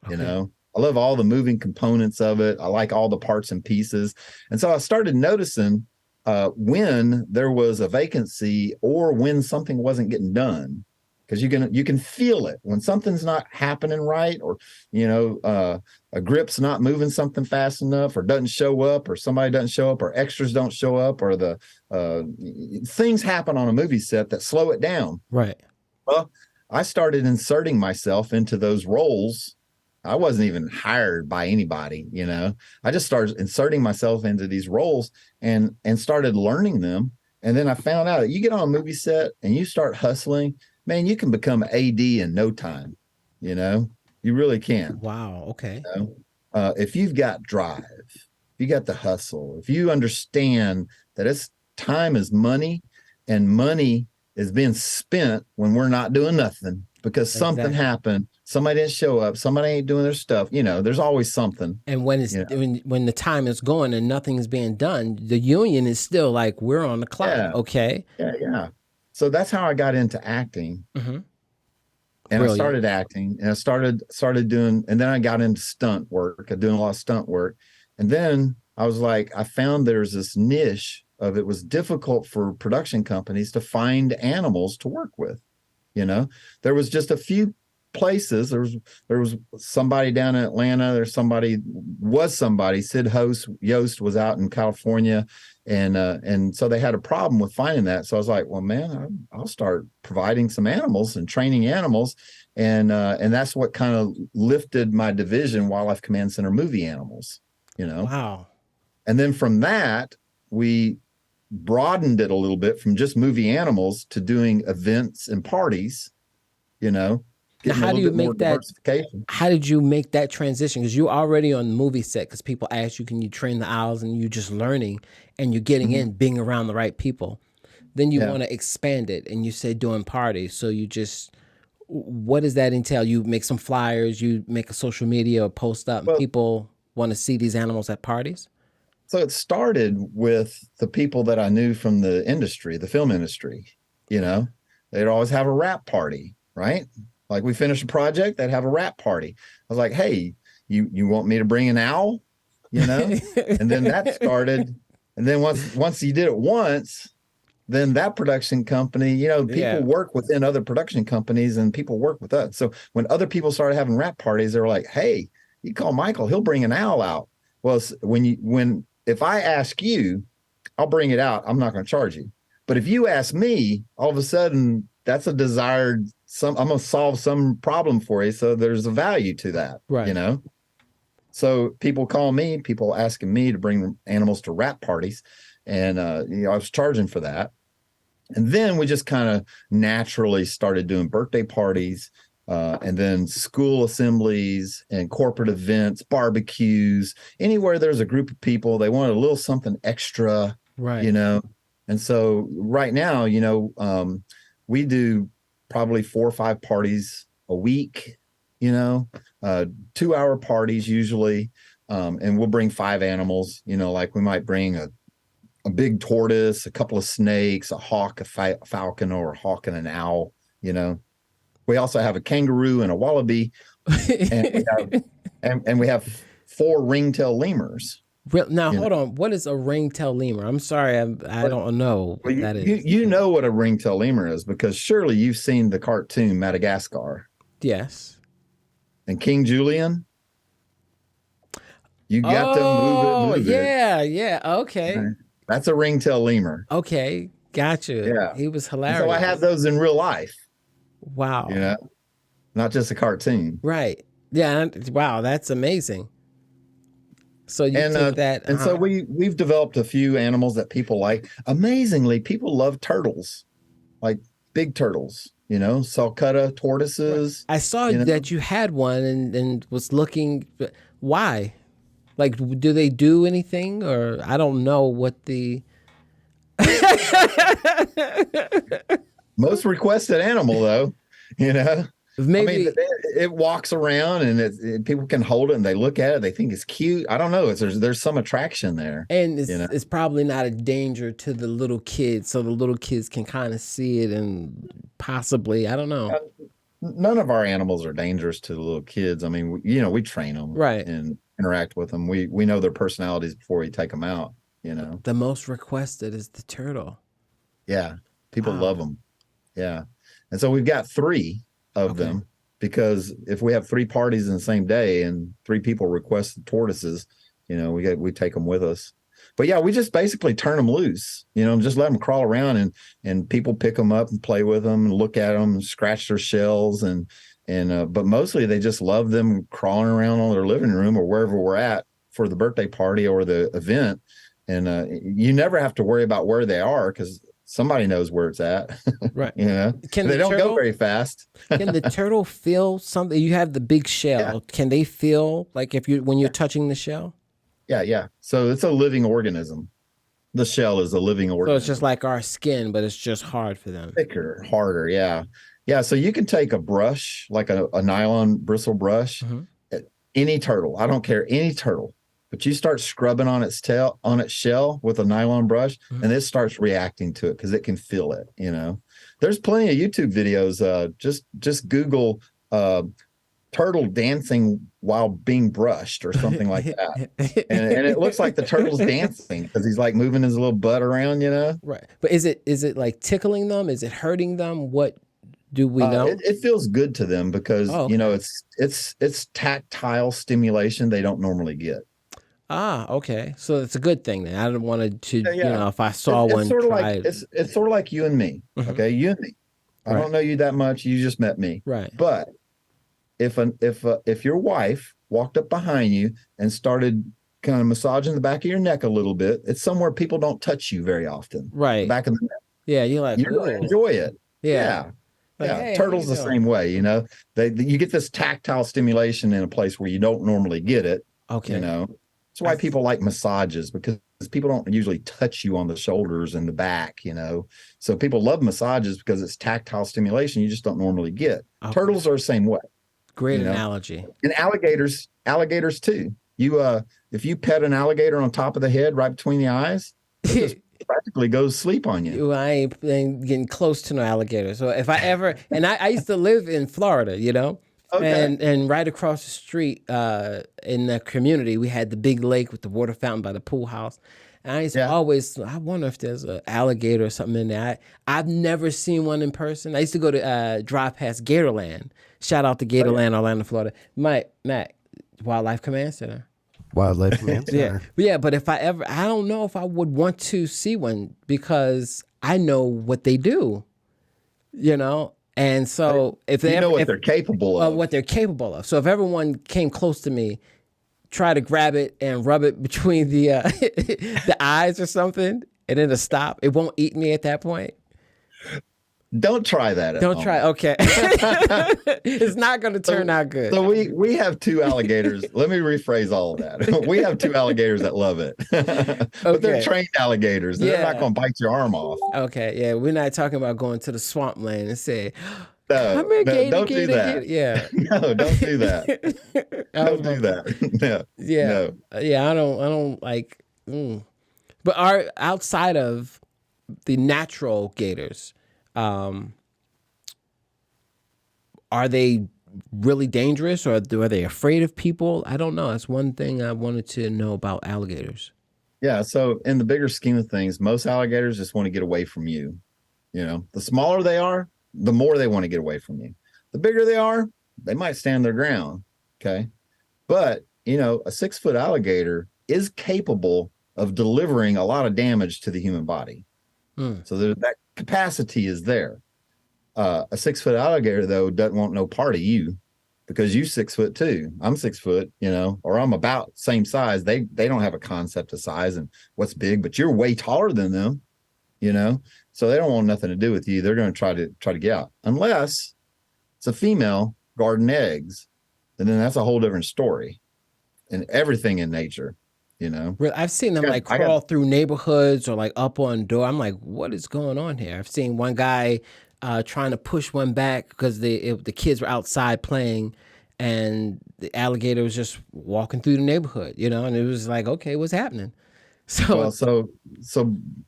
You know, I love all the moving components of it. I like all the parts and pieces. And so I started noticing when there was a vacancy or when something wasn't getting done. Because you can feel it when something's not happening right, or you know a grip's not moving something fast enough, or doesn't show up, or somebody doesn't show up, or extras don't show up, or the things happen on a movie set that slow it down.
Right.
Well, I started inserting myself into those roles. I wasn't even hired by anybody, you know. I just started inserting myself into these roles and started learning them. And then I found out that you get on a movie set and you start hustling. Man, you can become AD in no time, you know, you really can.
Wow. Okay.
You know? If you've got drive, if you got the hustle, if you understand that time is money and money is being spent when we're not doing nothing because something happened. Somebody didn't show up. Somebody ain't doing their stuff. There's always something.
And when when the time is going and nothing is being done, the union is still like, we're on the clock.
Yeah.
Okay.
Yeah. So that's how I got into acting.
Mm-hmm.
And Brilliant. I started acting, and I started doing, and then I got into stunt work, doing a lot of stunt work. And then I was like, I found there's this niche of it was difficult for production companies to find animals to work with. There was just a few places. There was somebody down in Atlanta. Sid Yost was out in California, and so they had a problem with finding that. So I was like, well, man, I'll start providing some animals and training animals, and that's what kind of lifted my division, Wildlife Command Center Movie Animals.
Wow.
And then from that, we broadened it a little bit from just movie animals to doing events and parties.
Now, how do you make that? How did you make that transition? Because you're already on the movie set. Because people ask you, can you train the owls? And you're just learning, and you're getting in, being around the right people. Then you want to expand it, and you say doing parties. So what does that entail? You make some flyers, you make a social media or post up, and people want to see these animals at parties?
So it started with the people that I knew from the industry, the film industry. They'd always have a wrap party, right? Like we finished a project, they'd have a wrap party. I was like, hey, you want me to bring an owl? And then that started. And then once you did it once, then that production company, people work within other production companies, and people work with us. So when other people started having wrap parties, they were like, hey, you call Michael, he'll bring an owl out. Well, if I ask you, I'll bring it out. I'm not going to charge you. But if you ask me, all of a sudden, that's a desired. I'm going to solve some problem for you. So there's a value to that,
right?
So people call me, people asking me to bring animals to wrap parties, and I was charging for that. And then we just kind of naturally started doing birthday parties, and then school assemblies and corporate events, barbecues, anywhere there's a group of people, they wanted a little something extra,
right?
And so right now, we do probably 4 or 5 parties a week, 2-hour parties usually. And we'll bring 5 animals, like we might bring a big tortoise, a couple of snakes, a hawk, a falcon, or a hawk and an owl. We also have a kangaroo and a wallaby, and we have 4 ringtail lemurs.
Now, hold on. What is a ringtail lemur? I'm sorry, I don't know what that is.
You know what a ringtail lemur is, because surely you've seen the cartoon Madagascar.
Yes.
And King Julian? You got to move it.
Yeah. Okay.
That's a ringtail lemur.
Okay. Gotcha. Yeah. He was hilarious.
And so I have those in real life.
Wow.
Not just a cartoon.
Right. Yeah. Wow. That's amazing. So you take that.
And so we've developed a few animals that people like. Amazingly, people love turtles, like big turtles, sulcata tortoises.
I saw that you had one and was looking. Why? Like, do they do anything? Or I don't know what the...
Most requested animal, though,
Maybe
it walks around, and people can hold it and they look at it. They think it's cute. I don't know. There's some attraction there,
and it's probably not a danger to the little kids, so the little kids can kind of see it and possibly, I don't know.
None of our animals are dangerous to the little kids. I mean, we train them,
right,
and interact with them. We know their personalities before we take them out.
The most requested is the turtle.
Yeah, people love them. Yeah, and so we've got 3 of them, because if we have 3 parties in the same day and 3 people request the tortoises, we take them with us. But yeah, we just basically turn them loose, just let them crawl around, and people pick them up and play with them and look at them and scratch their shells, but mostly they just love them crawling around on their living room or wherever we're at for the birthday party or the event. And you never have to worry about where they are, because somebody knows where it's at.
Right.
They don't go very fast.
Can the turtle feel something? You have the big shell. Yeah. Can they feel like when you're touching the shell?
Yeah. So it's a living organism. The shell is a living
So
organism.
it's just like our skin, but it's just hard for them.
Thicker, harder. Yeah. Yeah. So you can take a brush, like a nylon bristle brush, any turtle. I don't care, any turtle. But you start scrubbing on its tail, on its shell with a nylon brush, and it starts reacting to it because it can feel it. There's plenty of YouTube videos. Just Google turtle dancing while being brushed or something like that, and it looks like the turtle's dancing because he's like moving his little butt around.
Right. But is it like tickling them? Is it hurting them? What do we know?
It feels good to them because
okay.
it's tactile stimulation they don't normally get.
Ah, okay. So it's a good thing then. I didn't want to, if I saw
it's
one,
sort of like it's sort of like you and me. Okay, you and me. I don't know you that much. You just met me.
Right.
But if your wife walked up behind you and started kind of massaging the back of your neck a little bit, it's somewhere people don't touch you very often.
Right.
The back of the neck.
Yeah, you're like,
you're gonna enjoy it.
Yeah. Like,
yeah.
Hey,
Turtles the same way. You get this tactile stimulation in a place where you don't normally get it.
Okay.
That's why people like massages, because people don't usually touch you on the shoulders and the back. So people love massages because it's tactile stimulation you just don't normally get. Okay. Turtles are the same way.
Great analogy.
And alligators too. If you pet an alligator on top of the head, right between the eyes, it just practically goes to sleep on you.
I ain't getting close to no alligator. So if I ever, and I used to live in Florida, okay. and right across the street in the community, we had the big lake with the water fountain by the pool house. And I used to always, I wonder if there's an alligator or something in there. I've never seen one in person. I used to go to drive past Gatorland. Shout out to Gatorland, Orlando, Florida. Matt, Wildlife Command Center.
Wildlife Command Center.
Yeah, but if I don't know if I would want to see one because I know what they do, And so if they
know what they're capable of.
What they're capable of. So if everyone came close to me, try to grab it and rub it between the the eyes or something, and it'll stop. It won't eat me at that point.
Don't try that.
Don't try. Okay. It's not going to turn out good.
So we have two alligators. Let me rephrase all of that. We have two alligators that love it. But they're trained alligators. They're not going to bite your arm off.
Okay. Yeah. We're not talking about going to the swampland and say,
don't do that.
Yeah.
No, don't do that. Don't do that. No.
Yeah.
No.
Yeah. I don't like, But outside of the natural gators, are they really dangerous, or are they afraid of people? I don't know. That's one thing I wanted to know about alligators.
Yeah. So in the bigger scheme of things, most alligators just want to get away from you. The smaller they are, the more they want to get away from you. The bigger they are, they might stand their ground. Okay. But, a 6-foot alligator is capable of delivering a lot of damage to the human body. So that capacity is there. A 6-foot alligator, though, doesn't want no part of you because you 6 foot too. I'm 6 foot, or I'm about same size. They don't have a concept of size and what's big, but you're way taller than them, so they don't want nothing to do with you. They're going to try to get out, unless it's a female guarding eggs, and then that's a whole different story. And everything in nature.
I've seen them crawl through neighborhoods or up on door. I'm like, what is going on here? I've seen one guy trying to push one back because the kids were outside playing, and the alligator was just walking through the neighborhood, and it was like, okay, what's happening?
So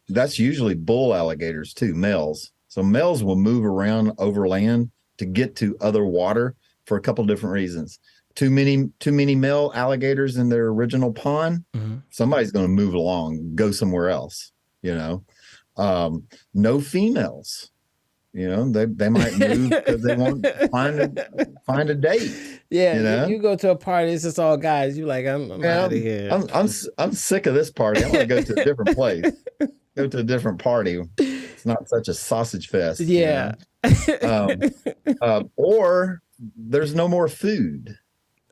that's usually bull alligators too, males. So males will move around over land to get to other water for a couple different reasons. Too many male alligators in their original pond, somebody's going to move along, go somewhere else, no females, they might move because they want to find a date.
Yeah. You go to a party, it's just all guys. You're like, I'm out of here.
I'm sick of this party. I want to go to a different place, go to a different party. It's not such a sausage fest.
Yeah.
Or there's no more food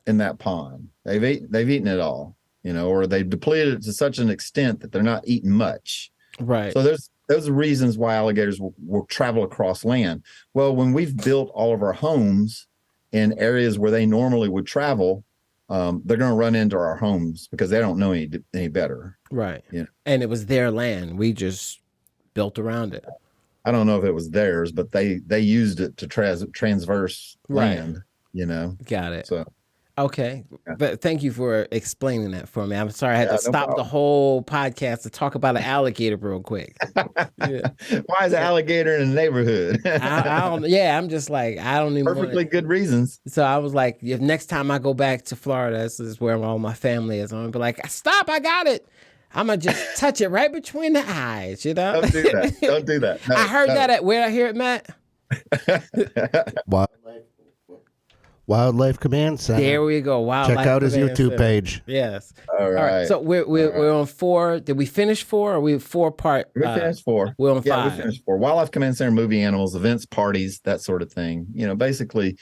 in that pond. They've eaten it all, or they've depleted it to such an extent that they're not eating much.
Right.
So those are reasons why alligators will travel across land. Well, when we've built all of our homes in areas where they normally would travel, they're going to run into our homes because they don't know any better.
Right.
Yeah.
And it was their land. We just built around it.
I don't know if it was theirs, but they used it to transverse land,
Got it.
So,
okay.
Yeah.
But thank you for explaining that for me. I'm sorry I had to
no
stop the
problem.
whole podcast to talk about an alligator real quick. Yeah.
Why is an alligator in the neighborhood?
I don't. Yeah, I'm just like I don't even.
Perfectly good reasons.
So I was like, if next time I go back to Florida, this is where all my family is. I'm gonna be like, stop! I got it. I'm gonna just touch it right between the eyes.
Don't do that. Don't do that. No,
I heard that at where I hear it, Matt.
Wildlife Command Center.
There we go. Wildlife
Check out his
Command
YouTube
Center.
page.
Yes.
All right.
So we're on 4. Did we finish 4? Or we 4 part?
We finished 4.
We're on 5.
We finished 4. Wildlife Command Center, movie animals, events, parties, that sort of thing. Basically,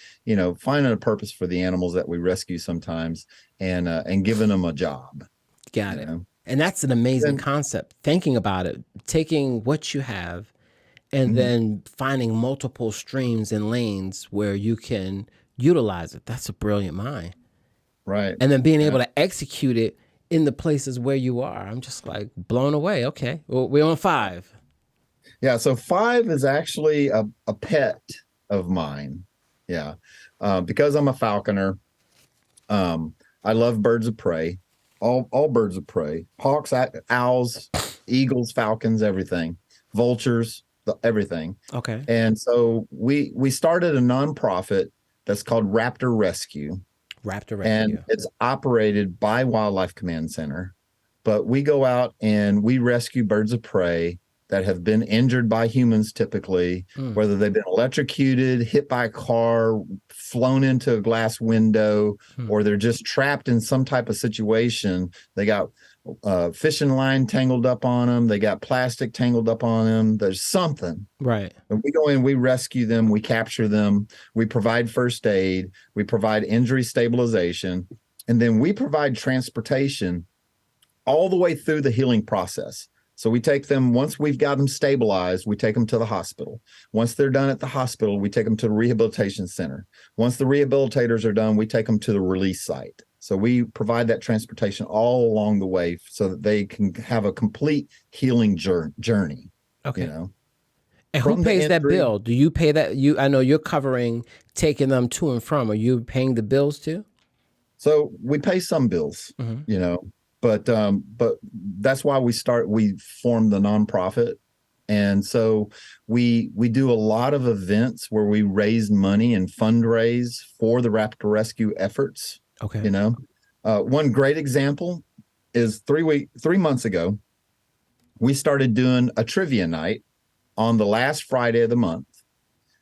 finding a purpose for the animals that we rescue sometimes, and giving them a job.
Got it. And that's an amazing concept. Thinking about it, taking what you have, and then finding multiple streams and lanes where you can utilize it. That's a brilliant mind.
Right.
And then being able to execute it in the places where you are. I'm just like blown away. Okay. Well, we're on 5.
Yeah. So 5 is actually a pet of mine. Yeah. Because I'm a falconer. I love birds of prey, all birds of prey, hawks, owls, eagles, falcons, everything, vultures, everything.
Okay.
And so we started a nonprofit that's called Raptor Rescue.
Raptor Rescue.
And it's operated by Wildlife Command Center. But we go out and we rescue birds of prey that have been injured by humans typically, whether they've been electrocuted, hit by a car, flown into a glass window, or they're just trapped in some type of situation. They got fishing line tangled up on them. They got plastic tangled up on them. There's something.
Right.
And we go in, we rescue them, we capture them, we provide first aid, we provide injury stabilization, and then we provide transportation all the way through the healing process. So we take them, once we've got them stabilized, we take them to the hospital. Once they're done at the hospital, we take them to the rehabilitation center. Once the rehabilitators are done, we take them to the release site. So we provide that transportation all along the way so that they can have a complete healing journey.
Okay. And
From
who
the
pays that
injury-
bill? Do you pay that? I know you're covering taking them to and from. Are you paying the bills too?
So we pay some bills, but that's why we formed the nonprofit. And so we do a lot of events where we raise money and fundraise for the Raptor Rescue efforts.
Okay.
One great example is 3 months ago, we started doing a trivia night on the last Friday of the month.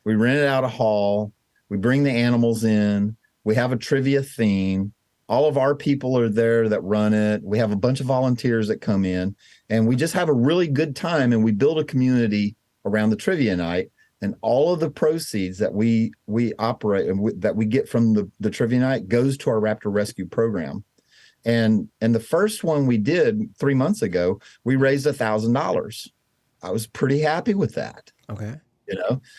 We rented out a hall. We bring the animals in. We have a trivia theme. All of our people are there that run it. We have a bunch of volunteers that come in, and we just have a really good time. And we build a community around the trivia night. And all of the proceeds that we operate and that we get from the trivia night goes to our Raptor Rescue program. And the first one we did 3 months ago, we raised $1,000. I was pretty happy with that.
Okay.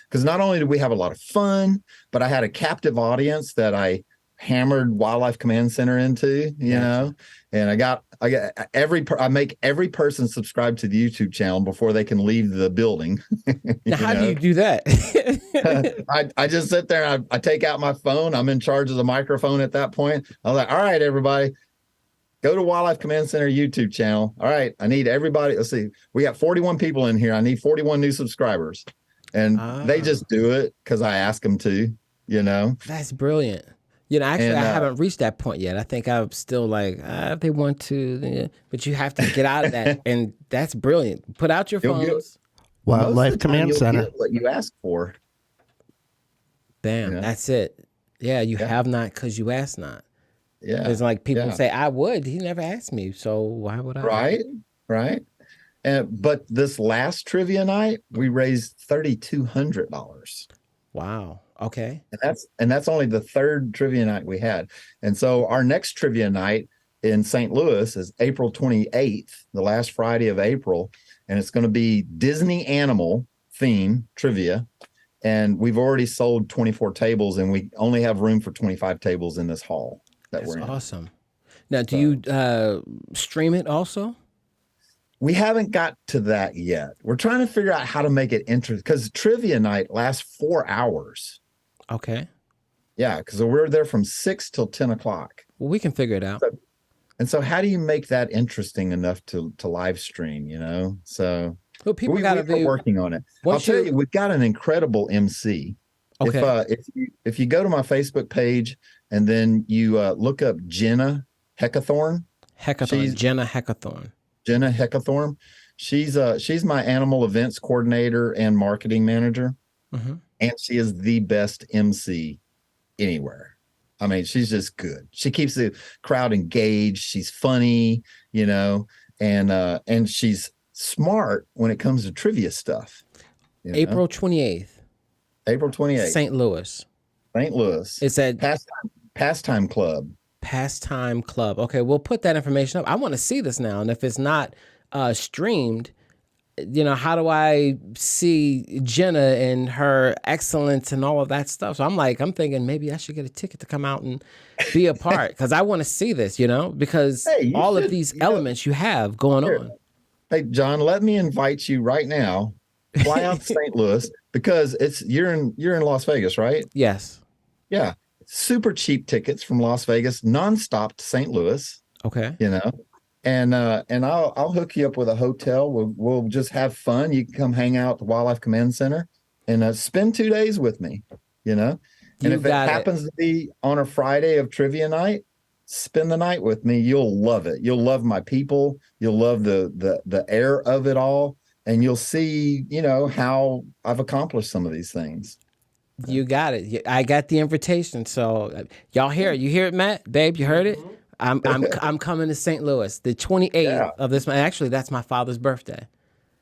Because not only did we have a lot of fun, but I had a captive audience that I hammered Wildlife Command Center into, and I make every person subscribe to the YouTube channel before they can leave the building.
Now, how do you do that?
I just sit there and I take out my phone. I'm in charge of the microphone at that point. I was like, all right, everybody, go to Wildlife Command Center YouTube channel. All right, I need everybody. Let's see. We got 41 people in here. I need 41 new subscribers. And they just do it because I ask them to,
That's brilliant. Actually, I haven't reached that point yet. I think I'm still like, if they want to, but you have to get out of that. And that's brilliant. Put out your phones.
Wildlife Command Center.
What you ask for.
Bam, that's it. Yeah, you have not because you asked not.
Yeah.
It's like people say, I would. He never asked me. So why would I?
Right. But this last trivia night, we raised $3,200.
Wow. Okay.
And that's only the third trivia night we had. And so our next trivia night in St. Louis is April 28th, the last Friday of April. And it's going to be Disney animal theme trivia. And we've already sold 24 tables, and we only have room for 25 tables in this hall. that
That's
we're in.
awesome. Now, do you stream it also?
We haven't got to that yet. We're trying to figure out how to make it interesting because trivia night lasts 4 hours.
Okay.
Yeah, because we're there from 6 till 10 o'clock.
Well, we can figure it out.
So how do you make that interesting enough to live stream, So
Well, people
we
got to
are
be
working on it. I'll tell you, we've got an incredible MC.
Okay.
If you go to my Facebook page and then you look up Jenna Heckathorn.
Jenna Heckathorn.
Jenna Heckathorn. She's my animal events coordinator and marketing manager.
Mm-hmm.
And she is the best MC anywhere. I mean, she's just good. She keeps the crowd engaged. She's funny, and she's smart when it comes to trivia stuff.
April 28th.
April 28th.
St. Louis.
St. Louis.
It's at
Pastime Club.
Pastime Club. Okay, we'll put that information up. I want to see this now. And if it's not streamed, how do I see Jenna and her excellence and all of that stuff? So I'm thinking maybe I should get a ticket to come out and be a part because I want to see this, because all of these elements you have going on.
Hey, John, let me invite you right now. Fly out to St. Louis because you're in Las Vegas, right?
Yes.
Yeah. Super cheap tickets from Las Vegas, nonstop to St. Louis.
Okay.
And I'll hook you up with a hotel. We'll just have fun. You can come hang out at the Wildlife Command Center and spend 2 days with me, And if it happens to be on a Friday of trivia night, spend the night with me. You'll love it. You'll love my people. You'll love the air of it all. And you'll see, how I've accomplished some of these things.
You got it. I got the invitation. So y'all hear it. You hear it, Matt? Babe, you heard it? I'm coming to St. Louis the 28th of this month. Actually, that's my father's birthday.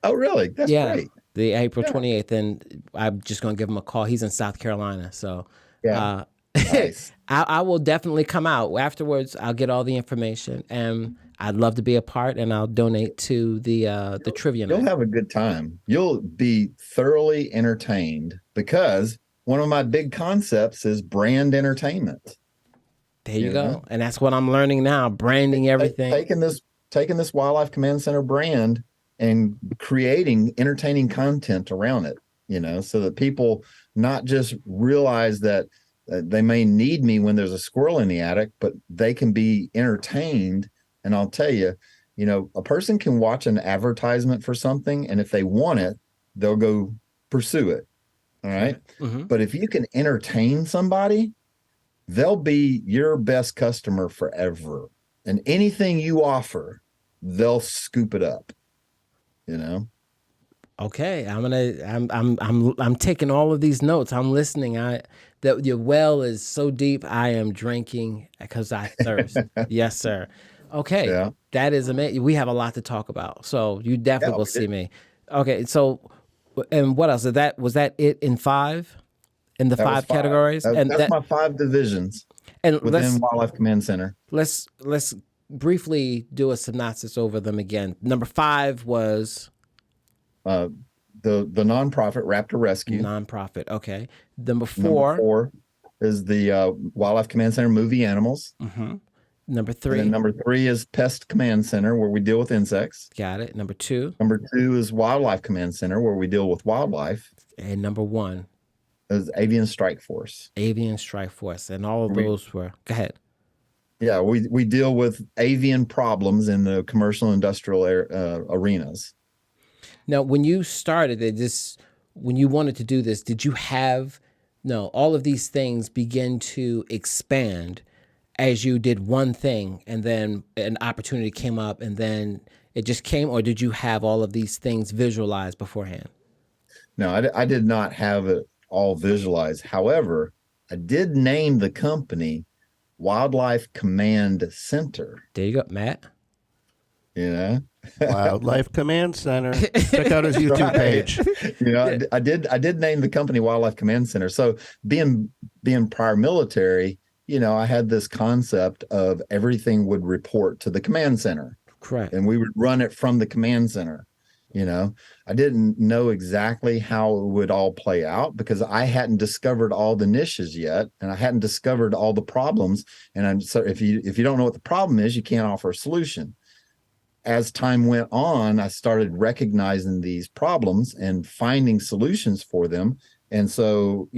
Oh, really? That's great. The April 28th. And I'm just going to give him a call. He's in South Carolina. So nice. I will definitely come out. Afterwards, I'll get all the information. And I'd love to be a part, and I'll donate to the trivia night.
You'll have a good time. You'll be thoroughly entertained because one of my big concepts is brand entertainment.
There you go. And that's what I'm learning now, branding everything.
Taking this Wildlife Command Center brand and creating entertaining content around it, so that people not just realize that they may need me when there's a squirrel in the attic, but they can be entertained. And I'll tell you, a person can watch an advertisement for something, and if they want it, they'll go pursue it. All right. Mm-hmm. But if you can entertain somebody, they'll be your best customer forever. And anything you offer, they'll scoop it up.
Okay, I'm taking all of these notes. I'm listening. That your well is so deep. I am drinking because I thirst. Yes, sir. Okay, That is amazing. We have a lot to talk about. So you definitely will see me. Okay, so and what else? Was that it in five? In the five categories?
That's my 5 divisions within Wildlife Command Center.
Let's briefly do a synopsis over them again. Number 5 was
the nonprofit Raptor Rescue.
Nonprofit, okay. Number 4
is the Wildlife Command Center Movie Animals.
Mm-hmm. Number 3.
And then number 3 is Pest Command Center, where we deal with insects.
Got it. Number 2.
Number 2 is Wildlife Command Center, where we deal with wildlife.
And number 1
is Avian Strike Force.
Avian Strike Force. And all of those were, go ahead.
Yeah, we deal with avian problems in the commercial industrial arenas.
Now, when you started it, when you wanted to do this, did you have, all of these things begin to expand as you did one thing and then an opportunity came up and then it just came, or did you have all of these things visualized beforehand?
No, I did not have it all visualized. However, I did name the company Wildlife Command Center.
There you go, Matt.
Wildlife Command Center. Check out his YouTube page.
I did name the company Wildlife Command Center. So being prior military, I had this concept of everything would report to the command center.
Correct.
And we would run it from the command center. You know, I didn't know exactly how it would all play out because I hadn't discovered all the niches yet, and I hadn't discovered all the problems. And so if you don't know what the problem is, you can't offer a solution. As time went on, I started recognizing these problems and finding solutions for them. And so,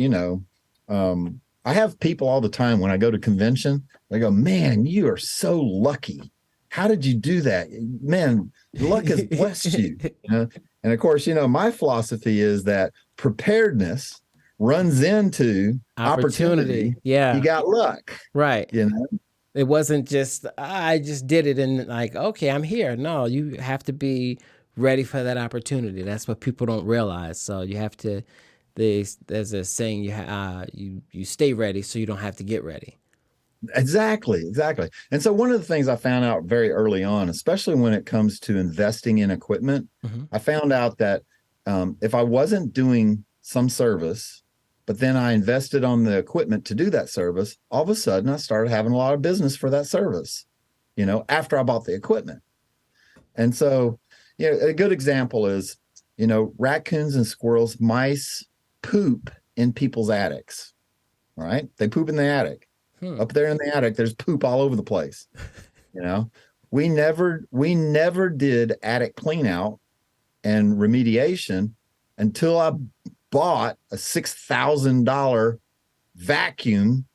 I have people all the time when I go to convention, they go, "Man, you are so lucky. How did you do that? Man, luck has blessed you." And of course, my philosophy is that preparedness runs into opportunity.
Yeah.
You got luck.
Right. It wasn't just, I just did it and like, okay, I'm here. No, you have to be ready for that opportunity. That's what people don't realize. So you have to, there's a saying, you stay ready so you don't have to get ready.
Exactly. And so one of the things I found out very early on, especially when it comes to investing in equipment, I found out that if I wasn't doing some service, but then I invested on the equipment to do that service, all of a sudden I started having a lot of business for that service, after I bought the equipment. And so, a good example is, raccoons and squirrels, mice poop in people's attics, right? They poop in the attic. Up there in the attic, there's poop all over the place. We never did attic clean out and remediation until I bought a $6,000 vacuum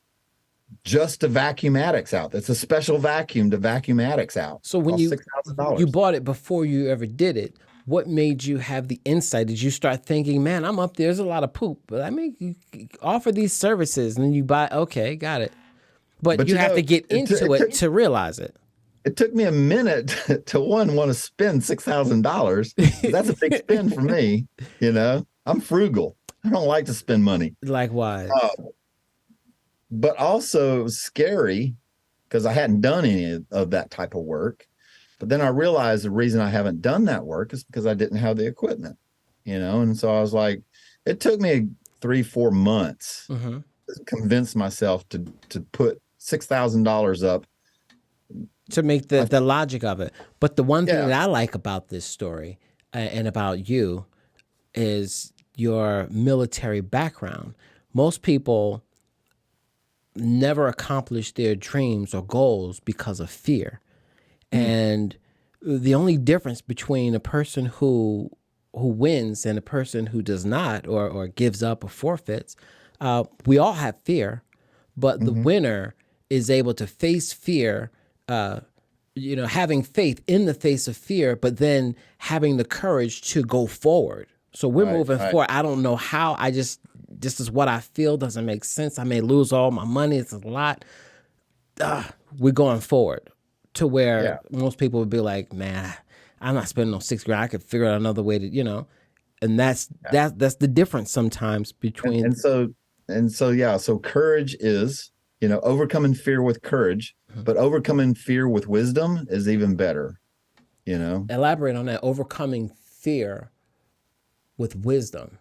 just to vacuum attics out. That's a special vacuum to vacuum attics out.
So when you
$6,000.
bought it before you ever did it, what made you have the insight? Did you start thinking, man, I'm up there's a lot of poop, but I mean, you offer these services and then you buy, okay, got it. But you have to get into it to realize it.
It took me a minute to want to spend $6,000. That's a big spend for me. I'm frugal. I don't like to spend money.
Likewise.
But also it was scary because I hadn't done any of that type of work. But then I realized the reason I haven't done that work is because I didn't have the equipment, and so I was like, it took me 3-4 months to convince myself to put $6,000 up
to make the logic of it. But the one thing that I like about this story and about you is your military background. Most people never accomplish their dreams or goals because of fear. And the only difference between a person who wins and a person who does not or gives up or forfeits, we all have fear, but the winner is able to face fear, having faith in the face of fear, but then having the courage to go forward. So we're moving forward. I don't know how. This is what I feel. Doesn't make sense. I may lose all my money. It's a lot. We're going forward to where most people would be like, man, I'm not spending no $6,000. I could figure out another way to, and that's the difference sometimes between.
So courage is, overcoming fear with courage, but overcoming fear with wisdom is even better,
Elaborate on that, overcoming fear with wisdom.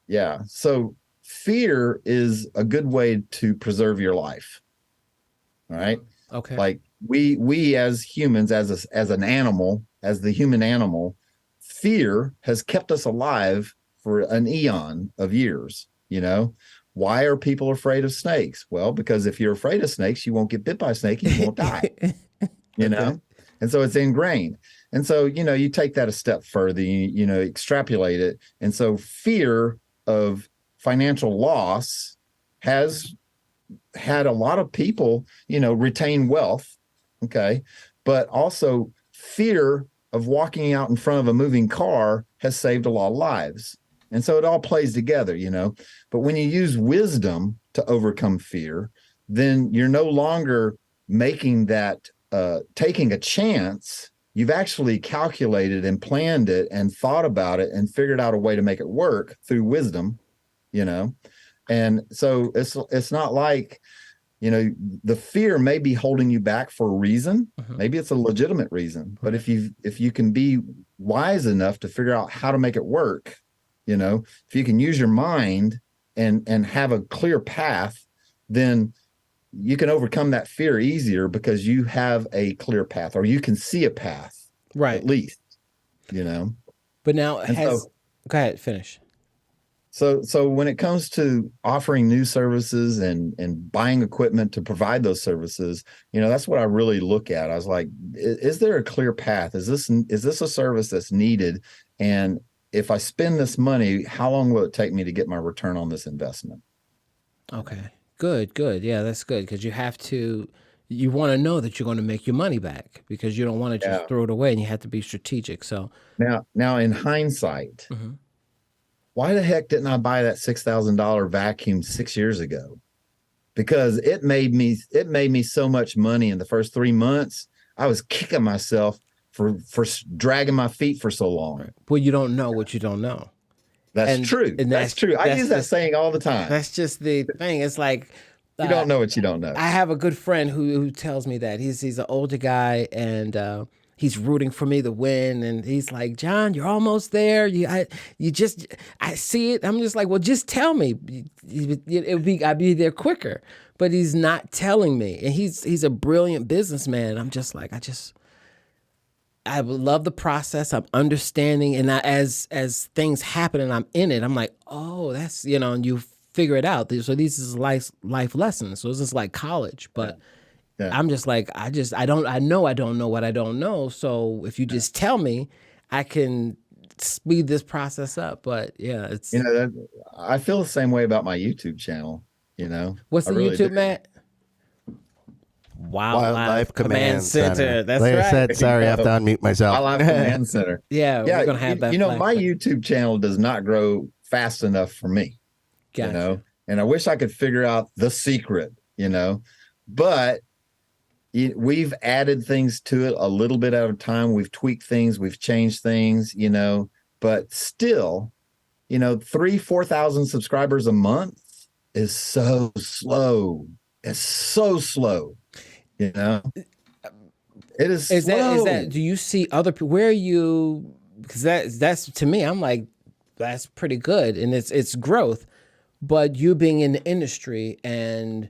Yeah. So fear is a good way to preserve your life. All right.
Okay.
Like we as humans, as an animal, as the human animal, fear has kept us alive for an eon of years, Why are people afraid of snakes? Well, because if you're afraid of snakes, you won't get bit by a snake, you won't die. And so it's ingrained. And so, you take that a step further, you extrapolate it. And so fear of financial loss has had a lot of people, retain wealth. Okay. But also fear of walking out in front of a moving car has saved a lot of lives. And so it all plays together, But when you use wisdom to overcome fear, then you're no longer making that, taking a chance. You've actually calculated and planned it and thought about it and figured out a way to make it work through wisdom, And so it's not like, the fear may be holding you back for a reason. Maybe it's a legitimate reason. But if you can be wise enough to figure out how to make it work, if you can use your mind and have a clear path, then you can overcome that fear easier because you have a clear path or you can see a path,
right?
At least,
But But now
And so,
go ahead, finish.
so when it comes to offering new services and buying equipment to provide those services, that's what I really look at. I was like, is there a clear path? Is this a service that's needed? And if I spend this money, how long will it take me to get my return on this investment?
Okay. Good. Yeah, that's good because you want to know that you're going to make your money back because you don't want to just
Yeah.
throw it away, and you have to be strategic. So
Now in hindsight,
mhm.
why the heck didn't I buy that $6,000 vacuum 6 years ago? Because it made me so much money in the first 3 months. I was kicking myself for dragging my feet for so long.
Right. Well, you don't know what you don't know.
That's true.
And
that's true. I use that saying all the time.
That's just the thing. It's like
you don't know what you don't know.
I have a good friend who tells me that he's an older guy and he's rooting for me to win, and he's like, John, you're almost there. I see it. I'm just like, well, just tell me. I'd be there quicker. But he's not telling me, and he's a brilliant businessman. I'm just like, I love the process. I'm understanding, and as things happen and I'm in it, I'm like, oh, that's and you figure it out. So these is life lessons. So it's just like college, but
Yeah.
I'm just like, I don't know what I don't know. So if you just tell me, I can speed this process up. But yeah, it's
I feel the same way about my YouTube channel.
What's the
really
YouTube,
do.
Matt? Wildlife Command
Center.
Center. That's
like
right.
I said, sorry, I have to unmute myself.
Wildlife Command Center.
Yeah, we're gonna have that.
My YouTube channel does not grow fast enough for me.
Gotcha.
And I wish I could figure out the secret. But we've added things to it a little bit at a time. We've tweaked things, we've changed things. But still, 3,000-4,000 subscribers a month is so slow. It's so slow. It is slow.
Is that do you see other people? Where are you? Because that's to me, I'm like, that's pretty good, and it's growth. But you being in the industry, and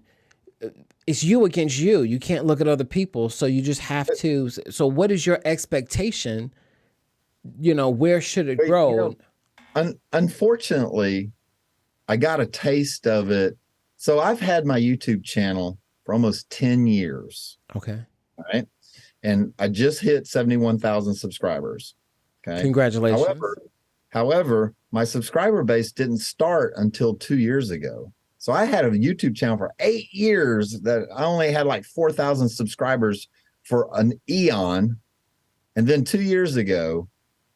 it's you against you. You can't look at other people, so you just have to. So what is your expectation? Where should it grow?
Unfortunately, I got a taste of it. So I've had my YouTube channel for almost 10 years.
Okay.
Right. And I just hit 71,000 subscribers. Okay.
Congratulations.
However, my subscriber base didn't start until 2 years ago. So I had a YouTube channel for 8 years that I only had like 4,000 subscribers for an eon. And then 2 years ago,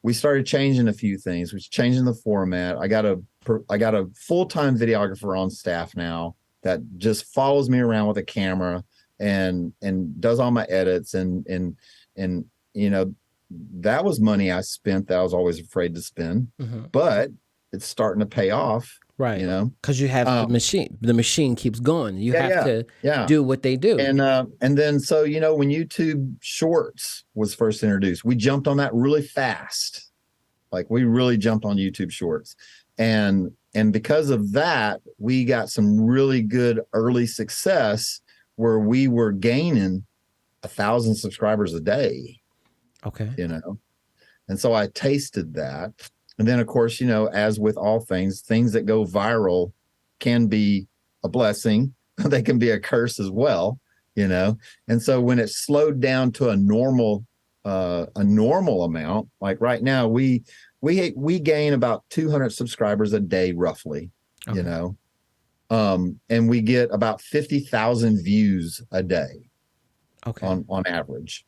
we started changing a few things. We're changing the format. I got a full-time videographer on staff now that just follows me around with a camera and does all my edits and that was money I spent that I was always afraid to spend, but it's starting to pay off.
Right. Because you have the machine. The machine keeps going. You have to do what they do.
And then so when YouTube Shorts was first introduced, we jumped on that really fast. Like we really jumped on YouTube Shorts. And because of that, we got some really good early success where we were gaining 1,000 subscribers a day.
Okay.
And so I tasted that. And then, of course, as with all things that go viral can be a blessing. They can be a curse as well, And so when it slowed down to a normal amount, like right now, we gain about 200 subscribers a day, roughly, and we get about 50,000 views a day, on average.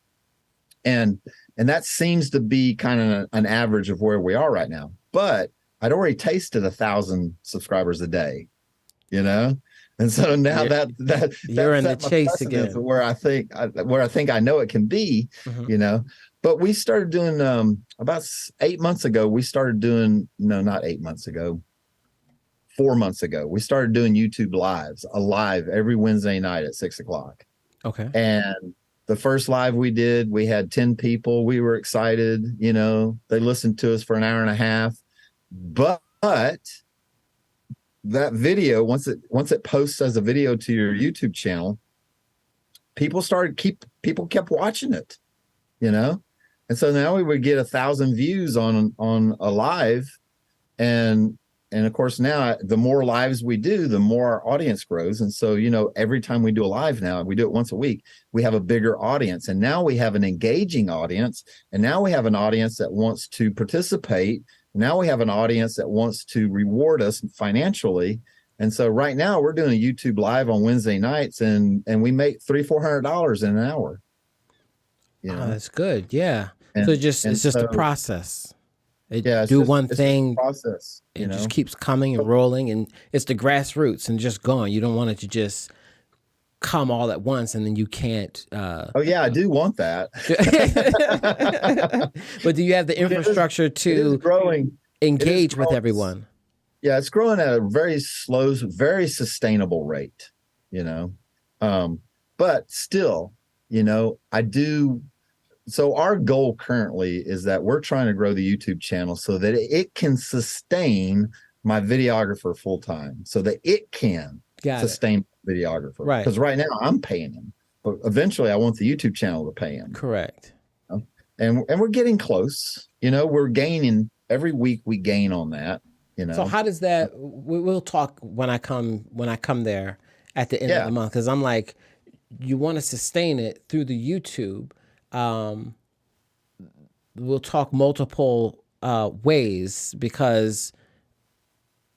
And that seems to be kind of an average of where we are right now. But I'd already tasted 1,000 subscribers a day, And so now that
you're in the chase again,
where I think I know it can be, But we started doing about 8 months ago. We started doing not 8 months ago. 4 months ago, we started doing YouTube lives, a live every Wednesday night at 6:00.
Okay.
And the first live we did, we had 10 people. We were excited. They listened to us for an hour and a half. But that video, once it posts as a video to your YouTube channel, people kept watching it, And so now we would get 1,000 views on a live, and of course now the more lives we do, the more our audience grows. And so, every time we do a live now, we do it once a week, we have a bigger audience, and now we have an engaging audience, and now we have an audience that wants to participate. Now we have an audience that wants to reward us financially. And so right now we're doing a YouTube live on Wednesday nights, and we make $300-400 in an hour.
Oh, that's good. Yeah.
And,
so it's just a process.
One
thing,
process.
It just keeps coming and rolling, and it's the grassroots and just going. You don't want it to just come all at once, and then you can't.
Oh yeah, I do want that.
But do you have the infrastructure to engage with everyone?
Yeah, it's growing at a very slow, very sustainable rate. But still, I do. So our goal currently is that we're trying to grow the YouTube channel so that it can sustain my videographer full time, so that it can sustain videographer.
Right.
Because right now I'm paying him, but eventually I want the YouTube channel to pay him.
Correct.
And we're getting close. We're gaining every week. We gain on that.
So how does that? We'll talk when I come there at the end of the month, because I'm like, you want to sustain it through the YouTube. We'll talk multiple ways, because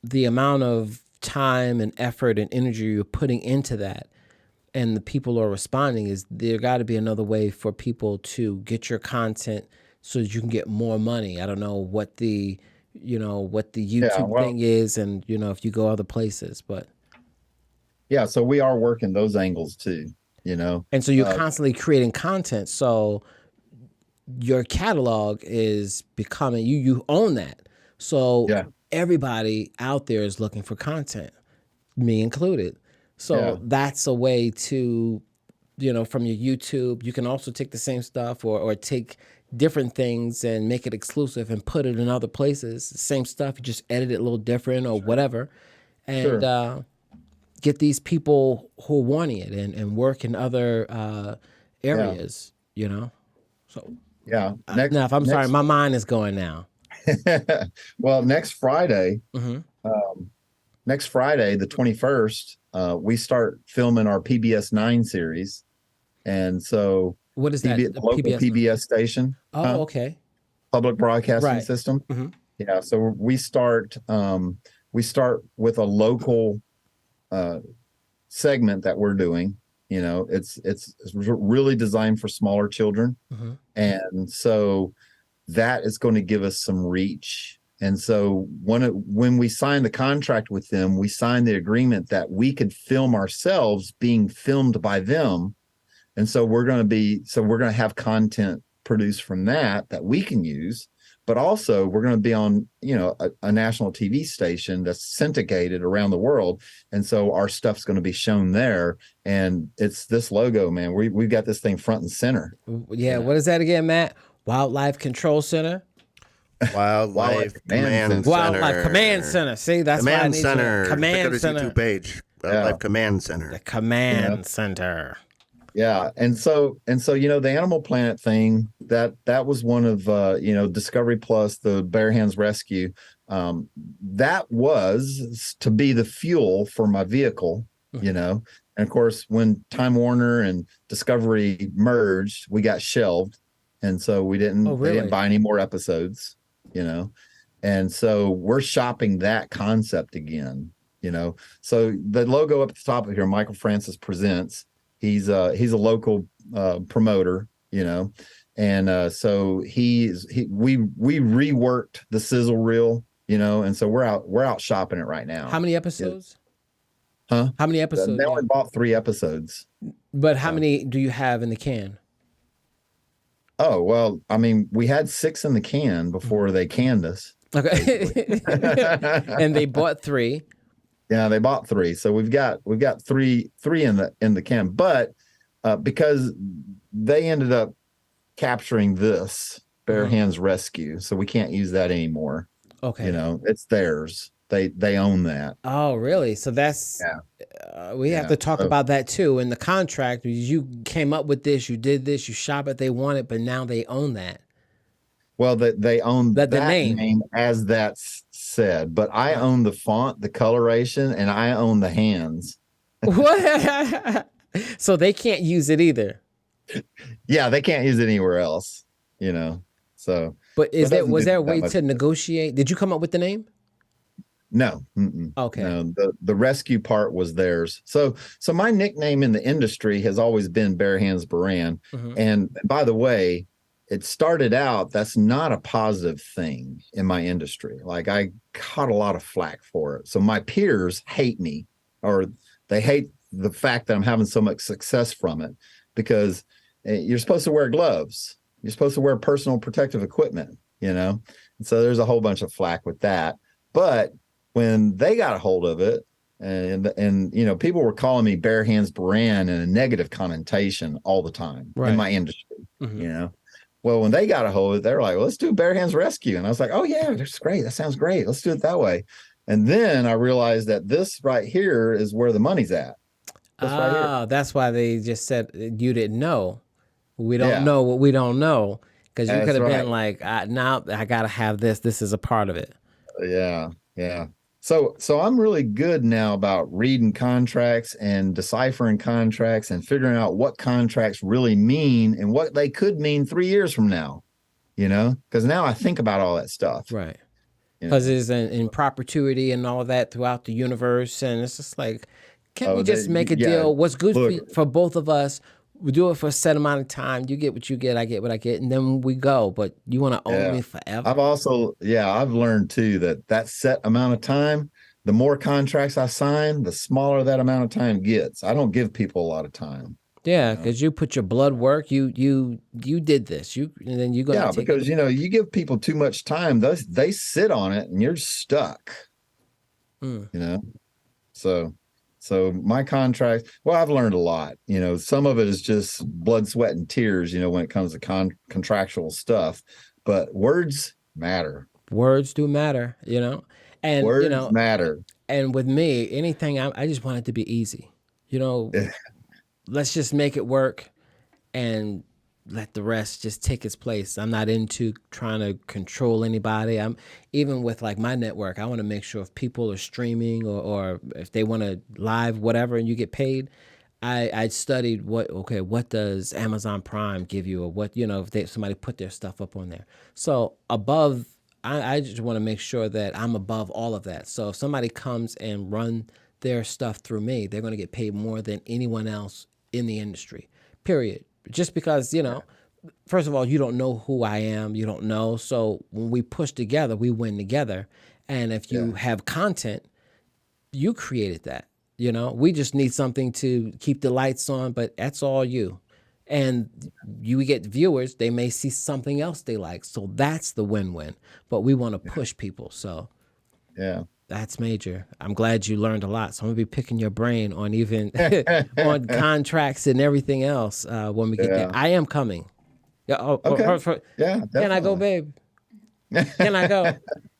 the amount of time and effort and energy you're putting into that, and the people are responding, is there got to be another way for people to get your content so that you can get more money. I don't know what the YouTube thing is, and if you go other places, but
so we are working those angles too.
And so you're constantly creating content. So your catalog is becoming, you own that. So everybody out there is looking for content, me included. So that's a way to, from your YouTube, you can also take the same stuff or take different things and make it exclusive and put it in other places. Same stuff, you just edit it a little different or whatever. And, get these people who are wanting it and work in other areas, So now, if I'm sorry, my mind is going now.
Well, next Friday, the 21st, we start filming our PBS 9 series, and so
what is that?
Local PBS station.
Oh, okay.
Public Broadcasting System.
Mm-hmm.
Yeah, so we start with a local segment that we're doing. It's really designed for smaller children.
Mm-hmm.
And so that is going to give us some reach. And so when we signed the contract with them, we signed the agreement that we could film ourselves being filmed by them. And so we're going to have content produced from that we can use. But also we're going to be on, a national TV station that's syndicated around the world. And so our stuff's going to be shown there. And it's this logo, man. We've got this thing front and center.
Yeah. What is that again, Matt? Wildlife Control Center?
Wildlife Command Center.
Wildlife Command Center. See, that's
Command
why I need
Center.
Command Center.
YouTube page. Wildlife Command Center.
The Command Center.
Yeah. And so, the Animal Planet thing, that was one of, Discovery Plus, the BareHansd Rescue. That was to be the fuel for my vehicle, and of course, when Time Warner and Discovery merged, we got shelved. And so they didn't buy any more episodes, and so we're shopping that concept again, so the logo up at the top of here, Michael Francis Presents. He's a local promoter, and so we reworked the sizzle reel, and so we're out shopping it right now.
How many episodes?
Huh?
How many episodes?
They only bought 3 episodes.
But how many do you have in the can?
Oh, well, I mean, we had 6 in the can before they canned us.
Okay. And they bought 3.
Yeah, they bought 3, so we've got 3 in the can. But because they ended up capturing this BareHansd Rescue, so we can't use that anymore.
Okay,
it's theirs. They own that.
Oh, really? So that's we have to talk about that too. In the contract, you came up with this, you did this, you shop it, they want it, but now they own that.
Well, that they own
the
that
name.
name as that's said, but I own the font, the coloration, and I own the hands.
What? So they can't use it either.
Yeah, they can't use it anywhere else, you know. So,
But
doesn't
was
do
there a
that
way
much
to
difference.
negotiate? Did you come up with the name?
No,
Okay.
no. The rescue part was theirs. So my nickname in the industry has always been BareHansd Beran.
Mhm.
And by the way, it started out, that's not a positive thing in my industry. Like I caught a lot of flack for it. So my peers hate me, or they hate the fact that I'm having so much success from it, because you're supposed to wear gloves. You're supposed to wear personal protective equipment, you know? And so there's a whole bunch of flack with that. But when they got a hold of it, and you know, people were calling me BareHansd Beran in a negative connotation all the time in my industry,
Mhm.
you know. Well, when they got a hold of it, they were like, well, let's do BareHansd Rescue. And I was like, oh yeah, that's great. That sounds great. Let's do it that way. And then I realized that this right here is where the money's at. This right here.
Oh, that's why they just said you didn't know. We don't
Yeah,
know what we don't know, because you could
that's
have
right.
been like, now I got to have this. This is a part of it.
Yeah, yeah. So I'm really good now about reading contracts and deciphering contracts and figuring out what contracts really mean and what they could mean 3 years from now, you know, because now I think about all that stuff.
Right.
You
Because
know?
there's in perpetuity and all that throughout the universe. And it's just like, can't we
Oh,
just make a
yeah.
deal? What's good
Look,
for both of us? We do it for a set amount of time. You get what you get, I get what I get, and then we go. But you want to own
yeah.
me forever?
I've learned too that set amount of time, the more contracts I sign, the smaller that amount of time gets. I don't give people a lot of time.
Yeah,
You know?
because you put your blood work. You did this. And then you're gonna
Yeah,
take
because you know, you give people too much time, they sit on it and you're stuck.
Mm.
You know. So my contract, well, I've learned a lot. You know, some of it is just blood, sweat, and tears, you know, when it comes to contractual stuff. But words matter.
Words do matter, you know, and
Words matter.
and with me, anything I just want it to be easy, you know. Let's just make it work, and let the rest just take its place. I'm not into trying to control anybody. I'm even with like my network, I want to make sure if people are streaming or if they want to live whatever and you get paid. I studied what does Amazon Prime give you, or what, you know, if somebody put their stuff up on there. So above, I just want to make sure that I'm above all of that. So if somebody comes and run their stuff through me, they're going to get paid more than anyone else in the industry, period. Just because, you know, first of all, you don't know who I am. You don't know. So when we push together, we win together. And if you have content, you created that. You know, we just need something to keep the lights on, but that's all you. And you get viewers, they may see something else they like. So that's the win-win. But we want to push people. So
Yeah.
that's major. I'm glad you learned a lot. So I'm gonna be picking your brain on even on contracts and everything else when we get there. I am coming. Yeah.
Okay. Yeah.
Can I go, babe? Can I go?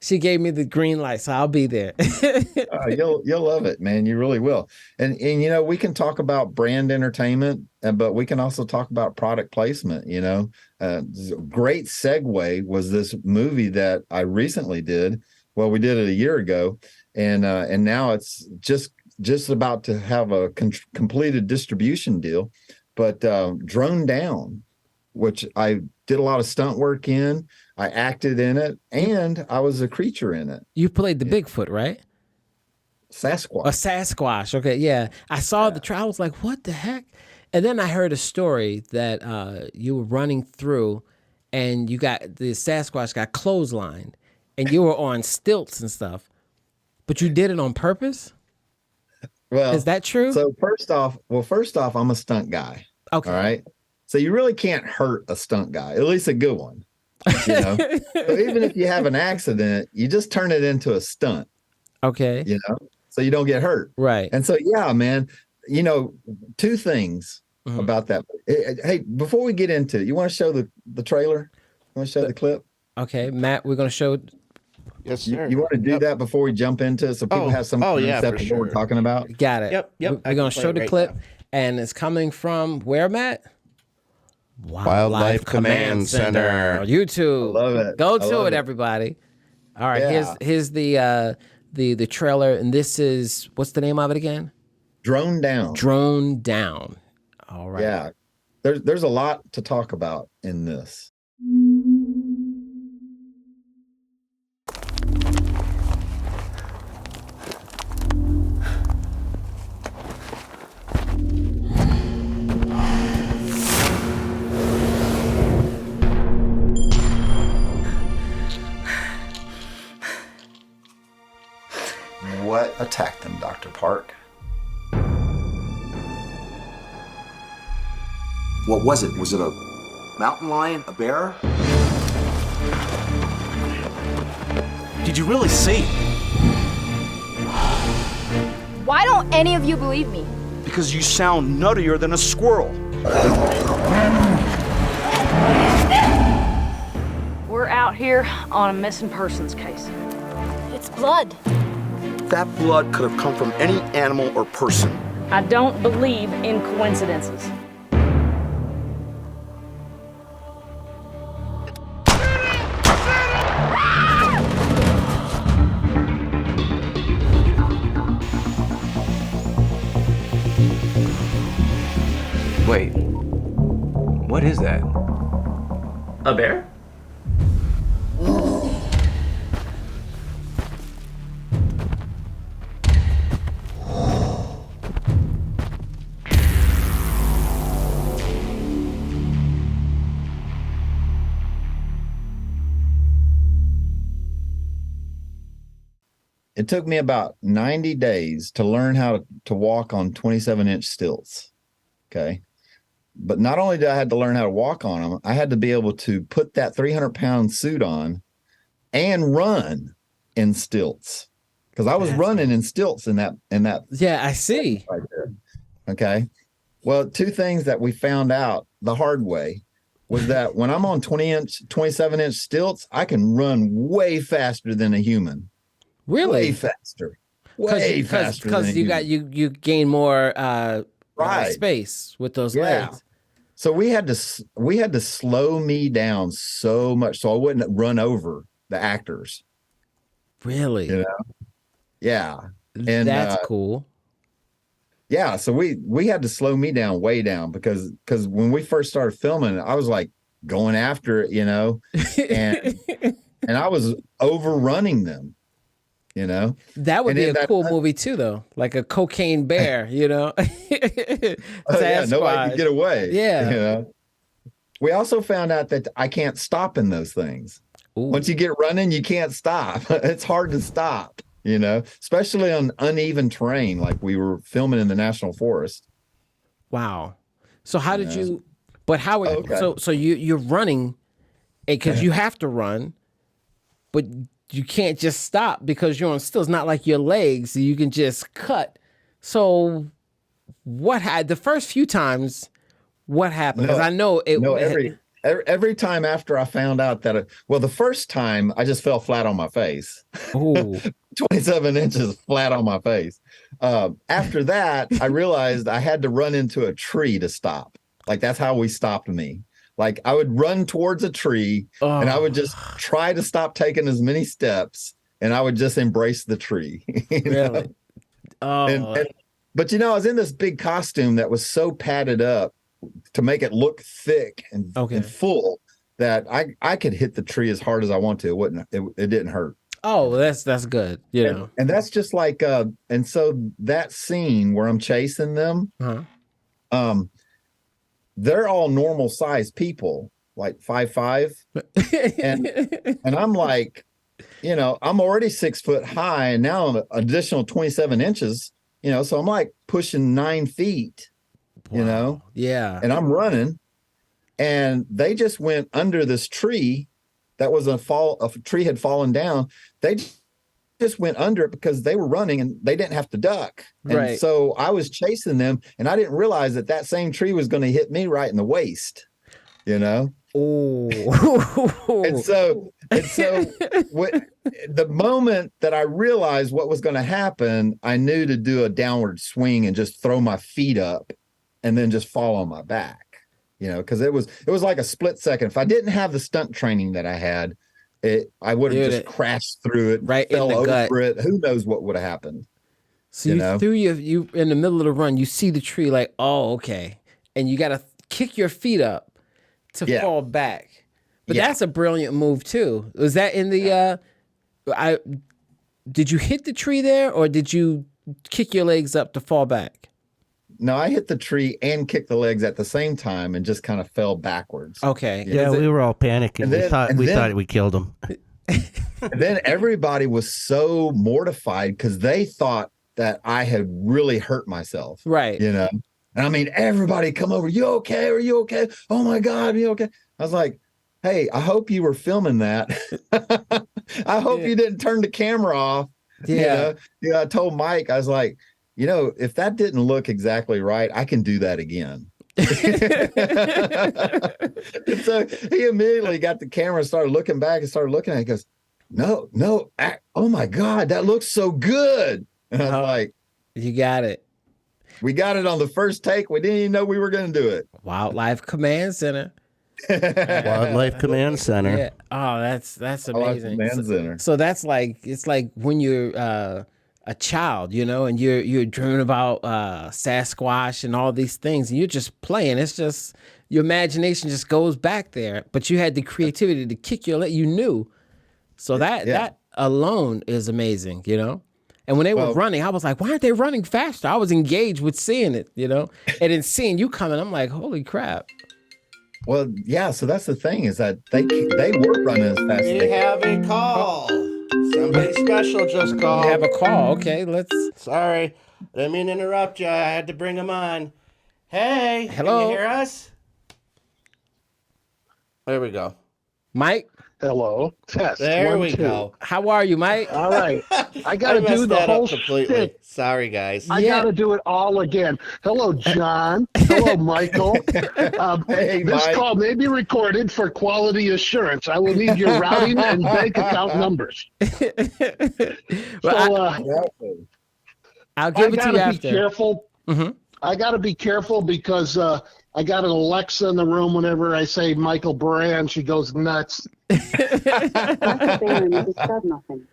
She gave me the green light, so I'll be there.
You'll love it, man. You really will. And you know, we can talk about brand entertainment, but we can also talk about product placement. You know, great segue was this movie that I recently did. Well, we did it a year ago, and now it's just about to have a completed distribution deal. But Drone Down, which I did a lot of stunt work in. I acted in it, and I was a creature in it.
You played the Bigfoot, right?
Sasquatch.
A Sasquatch. Okay, yeah. I saw the trailer. I was like, what the heck? And then I heard a story that you were running through, and the Sasquatch got clotheslined, and you were on stilts and stuff. But you did it on purpose?
Well,
is that true?
So first off, I'm a stunt guy.
Okay.
All right. So you really can't hurt a stunt guy, at least a good one. You know, so even if you have an accident, you just turn it into a stunt.
Okay.
You know, so you don't get hurt.
Right.
And so, yeah, man, you know, two things about that. Hey, before we get into it, you want to show the trailer? You want to show the clip?
Okay, Matt, we're going to show.
Yes, sir.
You want to do that before we jump into it, so people have some concept of what we're talking about?
Got it.
Yep.
We're going to show the clip, and it's coming from where, Matt?
Wildlife Command Center.
YouTube.
I love it.
Go
I
to
love
it,
it.
everybody. All right,
Yeah.
here's the trailer, and this is, what's the name of it again?
Drone down.
Drone Down. All right.
Yeah. There's a lot to talk about in this. What attacked them, Dr. Park?
What was it? Was it a mountain lion? A bear? Did you really see?
Why don't any of you believe me?
Because you sound nuttier than a squirrel.
We're out here on a missing persons case.
It's blood.
That blood could have come from any animal or person.
I don't believe in coincidences.
Wait, what is that?
A bear?
It took me about 90 days to learn how to walk on 27-inch stilts. Okay. But not only did I have to learn how to walk on them, I had to be able to put that 300-pound suit on and run in stilts, because I was running in stilts in that.
Yeah, I see.
Right there. Okay. Well, two things that we found out the hard way was that when I'm on 27-inch stilts, I can run way faster than a human.
Really?
Way faster. Way faster.
Because you gain more
Right.
space with those
Yeah.
legs.
So we had to slow me down so much so I wouldn't run over the actors.
Really?
You know? Yeah. And
that's cool.
Yeah, so we had to slow me down way down because when we first started filming, I was like going after it, and and I was overrunning them,
That would
And
be
in
a
that-
cool movie too, though. Like a cocaine bear,
Yeah, nobody could get away.
Yeah.
We also found out that I can't stop in those things.
Ooh.
Once you get running, you can't stop. It's hard to stop, especially on uneven terrain like we were filming in the National Forest.
Wow. So how did you? But how?
Okay.
So you're running, because you have to run, but you can't just stop because you're on stilts. It's not like your legs, so you can just cut. So what had the first few times? What happened? Because I know it.
No, every time after I found out that, the first time I just fell flat on my face.
Ooh.
27 inches flat on my face. After that, I realized I had to run into a tree to stop. Like, that's how we stopped me. Like, I would run towards a tree and I would just try to stop taking as many steps, and I would just embrace the tree.
Really? Oh.
But I was in this big costume that was so padded up to make it look thick and full that I could hit the tree as hard as I want to. It didn't hurt.
Oh, that's good.
And that's just like and so that scene where I'm chasing them, they're all normal sized people, like 5'5", and I'm like, I'm already 6 foot high, and now I'm an additional 27 inches, so I'm like pushing 9 feet,
Wow. Yeah.
and I'm running, and they just went under this tree that was a tree had fallen down. They just went under it because they were running and they didn't have to duck. And
Right.
so I was chasing them, and I didn't realize that same tree was going to hit me right in the waist,
Oh.
And so the moment that I realized what was going to happen, I knew to do a downward swing and just throw my feet up and then just fall on my back. because it was like a split second. If I didn't have the stunt training that I had, I would have just crashed through it,
right,
fell
in the
over
gut.
it. Who knows what would have happened?
So you in the middle of the run, you see the tree like, oh, okay, and you got to kick your feet up to fall back. But that's a brilliant move too. Was that in the? Did you hit the tree there, or did you kick your legs up to fall back?
No, I hit the tree and kicked the legs at the same time and just kind of fell backwards.
Okay.
Yeah, we were all panicking. We thought we killed him.
And then everybody was so mortified because they thought that I had really hurt myself.
Right.
And I mean, everybody come over. You okay? Are you okay? Oh my God, are you okay? I was like, hey, I hope you were filming that. I hope you didn't turn the camera off.
Yeah.
I told Mike, I was like, if that didn't look exactly right, I can do that again. So he immediately got the camera and started looking back and started looking at it. He goes, no, oh my God, that looks so good. And I was like,
you got it.
We got it on the first take. We didn't even know we were going to do it.
Wildlife Command Center.
Wildlife Command Center.
Yeah. Oh, that's amazing.
Command Center.
So that's it's like when you're a child, and you're dreaming about Sasquatch and all these things, and you're just playing. It's just your imagination just goes back there, but you had the creativity to kick your leg. You knew, so that alone is amazing, And when they were running, I was like, why aren't they running faster? I was engaged with seeing it, and then seeing you coming, I'm like, holy crap.
Well, yeah. So that's the thing is that they were running as fast as they could.
We have a call. Somebody special just called.
We have a call. Okay,
Sorry, didn't mean to interrupt you. I had to bring him on. Hey,
hello.
Can you hear us? There we go.
Mike.
Hello. Test.
There
1,
we
2.
go.
How are you, Mike?
All right. I got to do the whole
completely.
shit.
Sorry, guys.
I got to do it all again. Hello, John. Hello, Michael.
Hey,
this
Mike.
call may be recorded for quality assurance. I will need your routing and bank account numbers.
I'll give it to you after.
I got to be careful.
Mm-hmm.
I got to be careful because I got an Alexa in the room. Whenever I say Michael Beran, she goes nuts.
Dr. Beran is a stud muffin.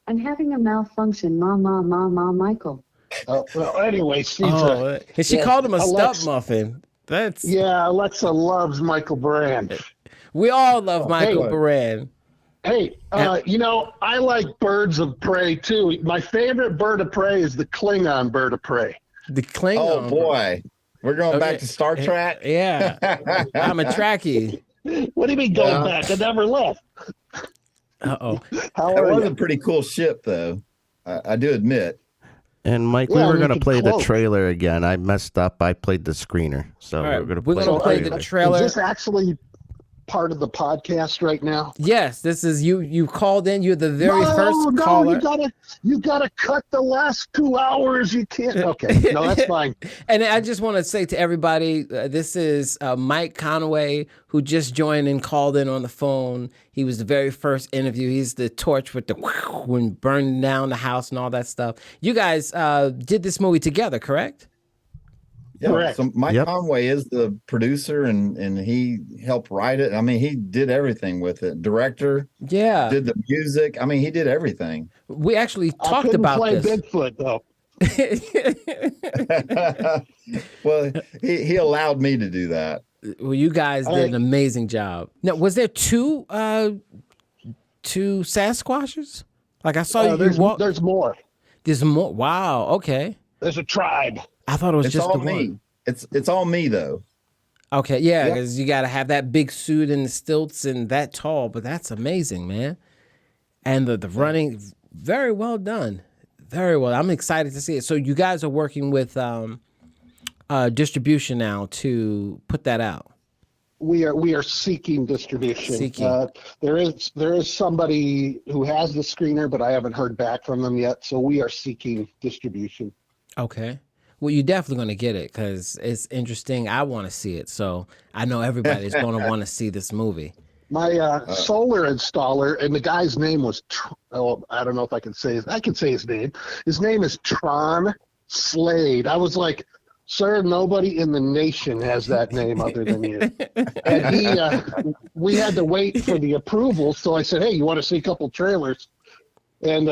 I'm having a malfunction, Michael.
Well, anyway, she's
and she called him a
Alexa,
stud muffin.
Alexa loves Michael Beran.
We all love Michael Beran.
Hey, I like birds of prey too. My favorite bird of prey is the Klingon bird of prey.
The Klingon.
Oh boy, we're going back to Star Trek.
Yeah, I'm a Trekkie.
What do you mean going back? I never left.
Uh-oh.
That was a pretty cool ship, though. I do admit.
And Mike, we were going to play the trailer again. I messed up. I played the screener, so we're going to play
the trailer.
Is this actually part of the podcast right now?
Yes, this is you. You called in. You're the very first caller.
You gotta cut the last 2 hours. You can't. Okay, no, that's fine.
And I just want to say to everybody, this is Mike Conway, who just joined and called in on the phone. He was the very first interview. He's the torch with the when burning down the house and all that stuff. You guys did this movie together, correct?
Yeah, correct. So Mike Conway is the producer and he helped write it. I mean, he did everything with it. Director.
Yeah.
Did the music. I mean, he did everything.
We actually talked about this.
I couldn't play Bigfoot though.
Well, he allowed me to do that.
Well, you guys did an amazing job. Now, was there two Sasquatches? Like I saw you walk.
There's more.
There's more. Wow. Okay.
There's a tribe.
I thought it was just
all
the
me.
one.
It's all me though.
Okay, yeah, because you got to have that big suit and the stilts and that tall, but that's amazing, man. And the running, very well done, very well. I'm excited to see it. So you guys are working with distribution now to put that out.
We are seeking distribution. There is somebody who has the screener, but I haven't heard back from them yet. So we are seeking distribution.
Okay. Well, you're definitely going to get it because it's interesting. I want to see it. So I know everybody's going to want to see this movie.
My solar installer, and the guy's name was, I don't know if I can say his name. His name is Tron Slade. I was like, sir, nobody in the nation has that name other than you. And we had to wait for the approval. So I said, hey, you want to see a couple trailers? And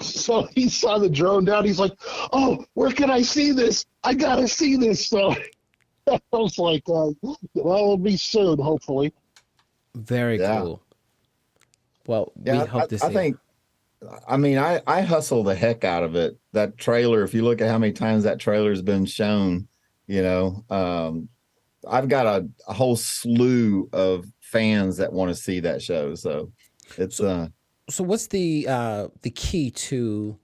so he saw the drone down. He's like, oh, where can I see this? I got to see this. So I was like, well, it'll be soon, hopefully.
Very cool. Well, we hope to see it.
I hustle the heck out of it. That trailer, if you look at how many times that trailer has been shown, I've got a whole slew of fans that want to see that show. So it's
So what's the key to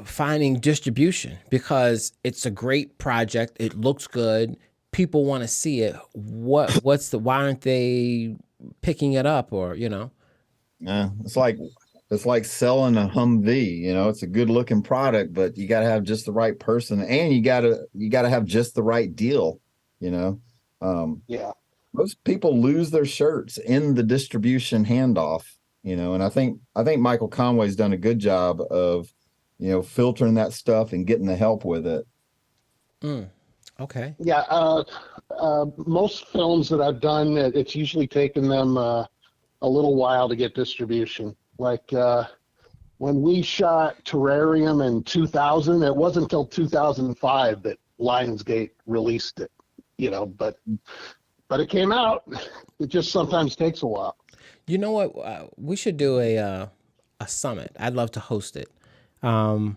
finding distribution? Because it's a great project. It looks good. People want to see it. Why aren't they picking it up, or
Yeah, it's like selling a Humvee. It's a good looking product, but you got to have just the right person, and you got to have just the right deal.
Yeah.
Most people lose their shirts in the distribution handoff. And I think Michael Conway's done a good job of, filtering that stuff and getting the help with it.
Okay.
Yeah. Most films that I've done, it's usually taken them a little while to get distribution. Like when we shot Terrarium in 2000, it wasn't until 2005 that Lionsgate released it, but it came out. It just sometimes takes a while.
You know what? We should do a summit. I'd love to host it, and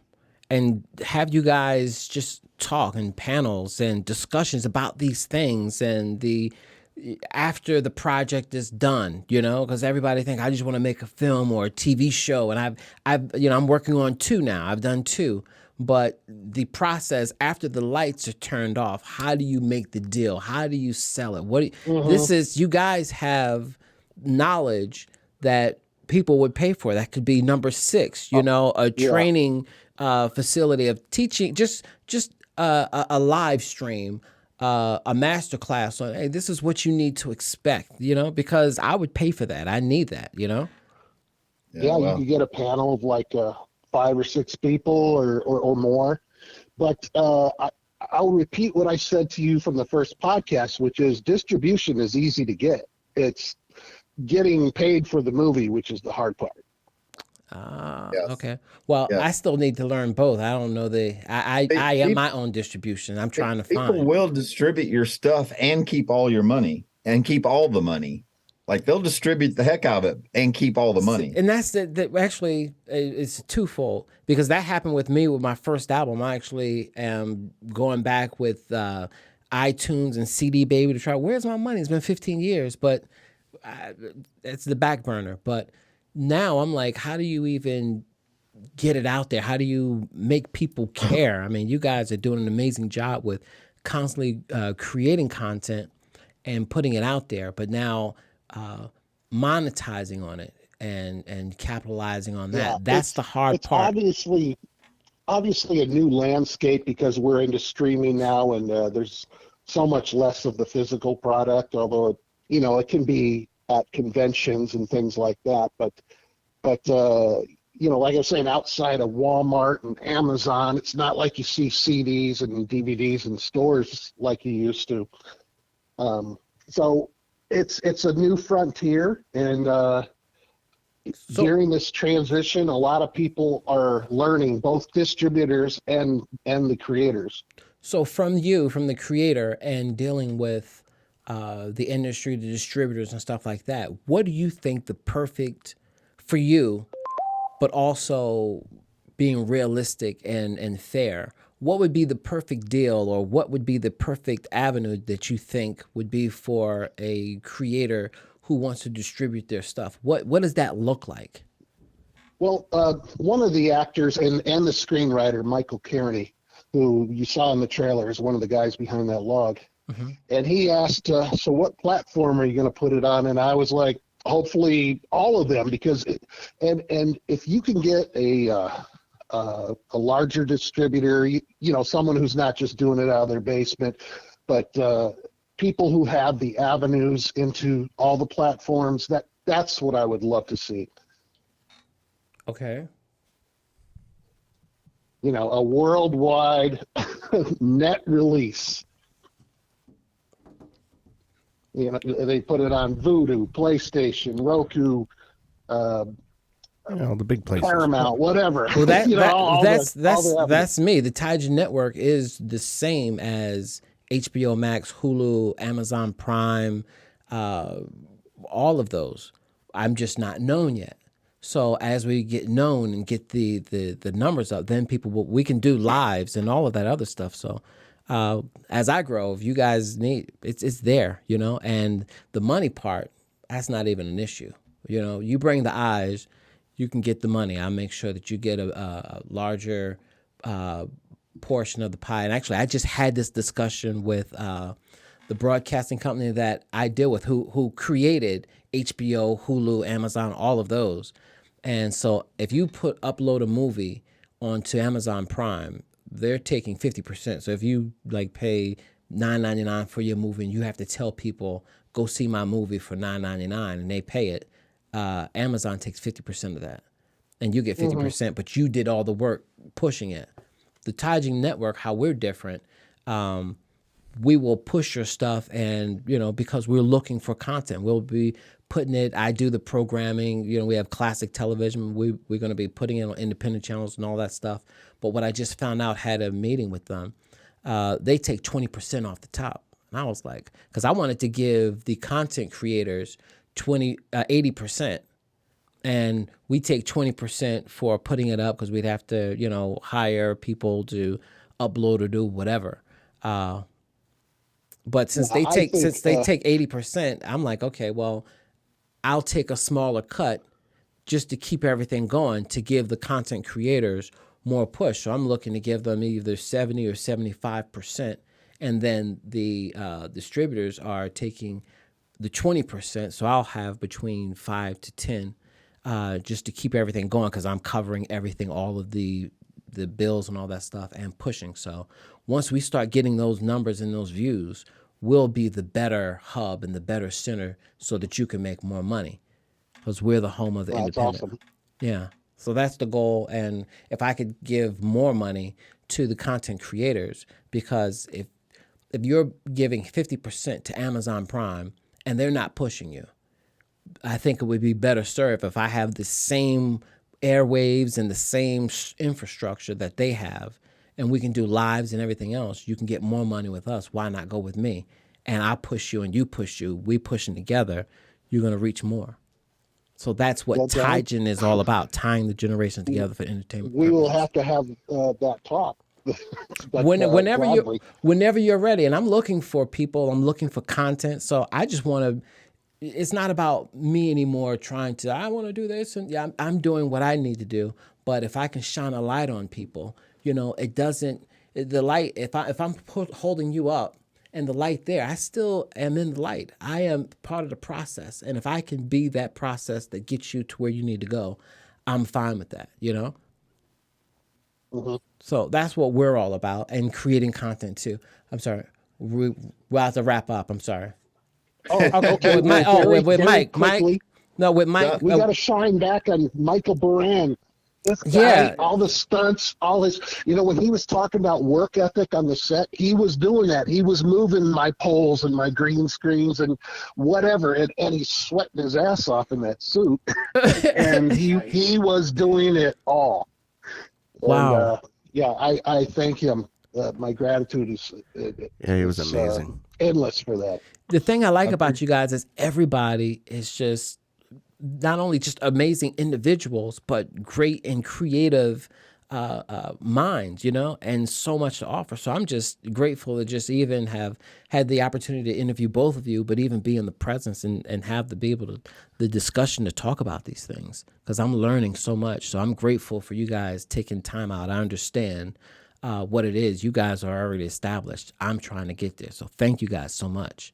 have you guys just talk in panels and discussions about these things, and after the project is done, because everybody think I just want to make a film or a TV show, and I'm working on 2 now. I've done 2. But the process after the lights are turned off, how do you make the deal? How do you sell it? This is, you guys have knowledge that people would pay for. That could be number 6, a training facility of teaching, just a live stream, a master class on, hey, this is what you need to expect, because I would pay for that. I need that,
Yeah, well, you can get a panel of like 5 or 6 people or more. But I'll repeat what I said to you from the first podcast, which is distribution is easy to get. It's getting paid for the movie, which is the hard part.
Yes.
Okay. Well,
yes.
I still need to learn both. I don't know I am my own distribution. I'm trying to find.
People will distribute your stuff and keep all your money and keep all the money. Like they'll distribute the heck out of it and keep all the money.
And that's actually it's twofold, because that happened with me with my first album. I actually am going back with iTunes and CD Baby to try. Where's my money? It's been 15 years, but it's the back burner. But now I'm like, how do you even get it out there? How do you make people care? I mean, you guys are doing an amazing job with constantly creating content and putting it out there. But now monetizing on it and capitalizing on that. That's the hard part.
Obviously a new landscape because we're into streaming now, and there's so much less of the physical product, although it can be at conventions and things like that. But like I was saying, outside of Walmart and Amazon, it's not like you see CDs and DVDs in stores like you used to. So it's a new frontier, and during this transition, a lot of people are learning, both distributors and the creators.
So from the creator and dealing with the industry, the distributors and stuff like that, what do you think the perfect for you, but also being realistic and fair, what would be the perfect deal, or what would be the perfect avenue that you think would be for a creator who wants to distribute their stuff? What does that look like?
Well, one of the actors and the screenwriter, Michael Kearney, who you saw in the trailer, is one of the guys behind that log. Mm-hmm. And he asked, so what platform are you going to put it on? And I was like, hopefully all of them, because and if you can get a larger distributor, someone who's not just doing it out of their basement, but people who have the avenues into all the platforms, that's what I would love to see.
Okay.
A worldwide net release. You know, they put it on Vudu, PlayStation, Roku,
the big places,
Paramount, whatever.
Well, that's me. The Taijin Network is the same as HBO Max, Hulu, Amazon Prime, all of those. I'm just not known yet. So as we get known and get the numbers up, then we can do lives and all of that other stuff. So as I grow, if you guys need, it's there, you know. And the money part, that's not even an issue. You know, you bring the eyes, you can get the money. I'll make sure that you get a larger portion of the pie. And actually, I just had this discussion with the broadcasting company that I deal with, who created HBO, Hulu, Amazon, all of those. And so if you upload a movie onto Amazon Prime, they're taking 50%. So if you like pay $9.99 for your movie and you have to tell people, go see my movie for $9.99, and they pay it, Amazon takes 50% of that. And you get 50%, but you did all the work pushing it. The Taijin Network, how we're different, we will push your stuff, and, you know, because we're looking for content, we'll be putting it. I do the programming. You know, we have classic television. We're going to be putting it on independent channels and all that stuff. But what I just found out, had a meeting with them, they take 20% off the top. And I was like, because I wanted to give the content creators 80%. And we take 20% for putting it up, because we'd have to, you know, hire people to upload or do whatever. But since they take 80%, I'm like, okay, well, I'll take a smaller cut just to keep everything going, to give the content creators more push. So I'm looking to give them either 70 or 75%, and then the distributors are taking the 20%. So I'll have between 5 to 10, just to keep everything going, because I'm covering everything, all of the bills and all that stuff, and pushing. So once we start getting those numbers and those views, we'll be the better hub and the better center, so that you can make more money, because we're the home of the independent. That's awesome. Yeah. So that's the goal. And if I could give more money to the content creators, because if you're giving 50% to Amazon Prime and they're not pushing you, I think it would be better served if I have the same airwaves and the same infrastructure that they have, and we can do lives and everything else. You can get more money with us. Why not go with me? And I push you and you push you. We pushing together. You're going to reach more. So that's what Taijin is all about, tying the generations together for entertainment.
We will have to have that talk.
Whenever you're ready. And I'm looking for people. I'm looking for content. So I just want to. It's not about me anymore I want to do this. And yeah, I'm doing what I need to do. But if I can shine a light on people, you know, the light, if I'm holding you up and the light there, I still am in the light. I am part of the process. And if I can be that process that gets you to where you need to go, I'm fine with that, you know? Mm-hmm. So that's what we're all about, and creating content too. I'm sorry. We'll have to wrap up. I'm sorry.
Oh, okay.
With Mike. No, with Mike.
We got to shine back on Michael Beran. This guy, all the stunts, all his, you know, when he was talking about work ethic on the set, he was doing that. He was moving my poles and my green screens and whatever, and he's sweating his ass off in that suit. And he was doing it all.
Wow.
And, I thank him. My gratitude is
he was amazing.
Endless for that.
The thing I like about you guys is everybody is just not only just amazing individuals, but great and creative minds, you know, and so much to offer. So I'm just grateful to just even have had the opportunity to interview both of you, but even be in the presence and have to be able to, the discussion to talk about these things, because I'm learning so much. So I'm grateful for you guys taking time out. I understand what it is. You guys are already established. I'm trying to get there. So thank you guys so much.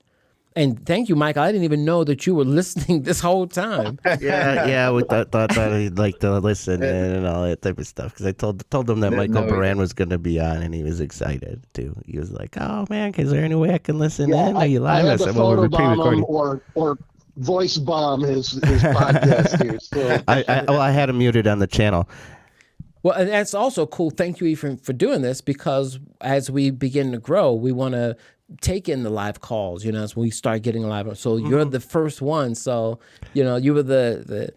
And thank you, Michael. I didn't even know that you were listening this whole time.
Yeah. We thought he'd like to listen and all that type of stuff. Because I told him that Michael Beran was going to be on, and he was excited too. He was like, "Oh man, is there any way I can listen in? Are you live?"
I had to photobomb him or voice bomb his podcast here. So.
I had him muted on the channel.
Well, and that's also cool. Thank you even for doing this, because as we begin to grow, we want to take in the live calls, as we start getting live. So you're the first one. So, you were the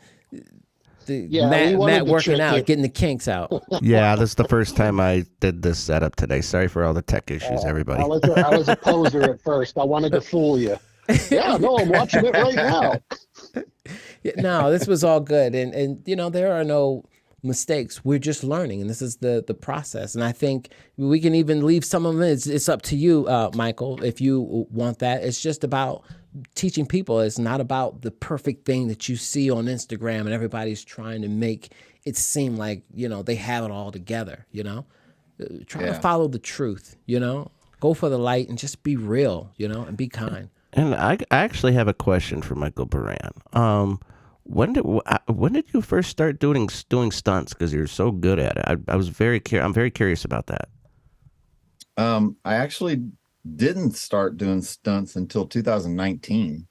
Matt working out, getting the kinks out.
Yeah, this is the first time I did this setup today. Sorry for all the tech issues, everybody.
I was a poser at first. I wanted to fool you. Yeah, no, I'm watching it right now.
No, this was all good. And there are no mistakes. We're just learning, and this is the process. And I think we can even leave some of it. It's up to you, Michael, if you want that. It's just about teaching people. It's not about the perfect thing that you see on Instagram and everybody's trying to make it seem like, they have it all together, Try to follow the truth, Go for the light and just be real, and be kind.
And I actually have a question for Michael Beran. When did you first start doing stunts? Because you're so good at it. I'm very curious about that.
I actually didn't start doing stunts until 2019.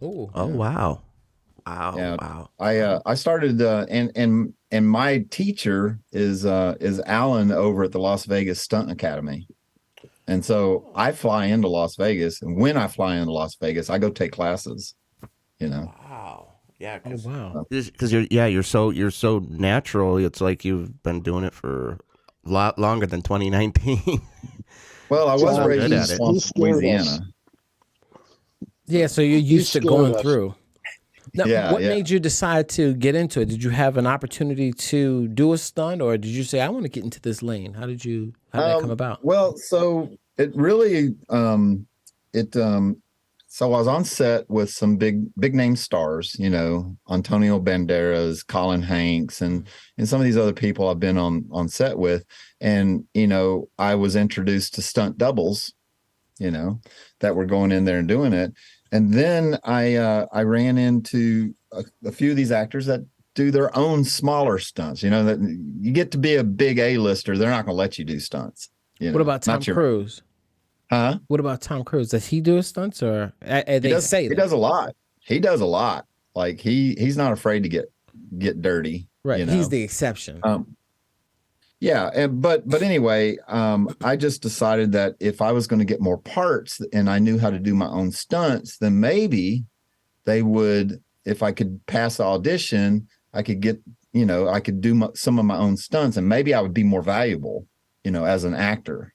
Oh
wow.
Yeah.
Wow.
I started and my teacher is Alan over at the Las Vegas Stunt Academy. And so I fly into Las Vegas, and when I fly into Las Vegas, I go take classes,
Wow. Yeah.
Wow.
Because you're so natural. It's like you've been doing it for a lot longer than 2019.
Well, I was raised in Louisiana.
Yeah, so you're used to going through. Now, what
yeah.
made you decide to get into it? Did you have an opportunity to do a stunt, or did you say, I want to get into this lane? How did that come about?
Well, so it really, so I was on set with some big name stars, Antonio Banderas, Colin Hanks, and some of these other people I've been on set with. And, I was introduced to stunt doubles, that were going in there and doing it. And then I ran into a few of these actors that do their own smaller stunts. That you get to be a big A-lister, they're not going to let you do stunts.
What about Tom Cruise?
Huh?
What about Tom Cruise? Does he do stunts, or he does a lot?
He does a lot. Like he's not afraid to get dirty.
Right. He's the exception.
Yeah. But anyway, I just decided that if I was going to get more parts and I knew how to do my own stunts, then maybe they would, if I could pass the audition, I could get, I could do some of my own stunts, and maybe I would be more valuable, as an actor.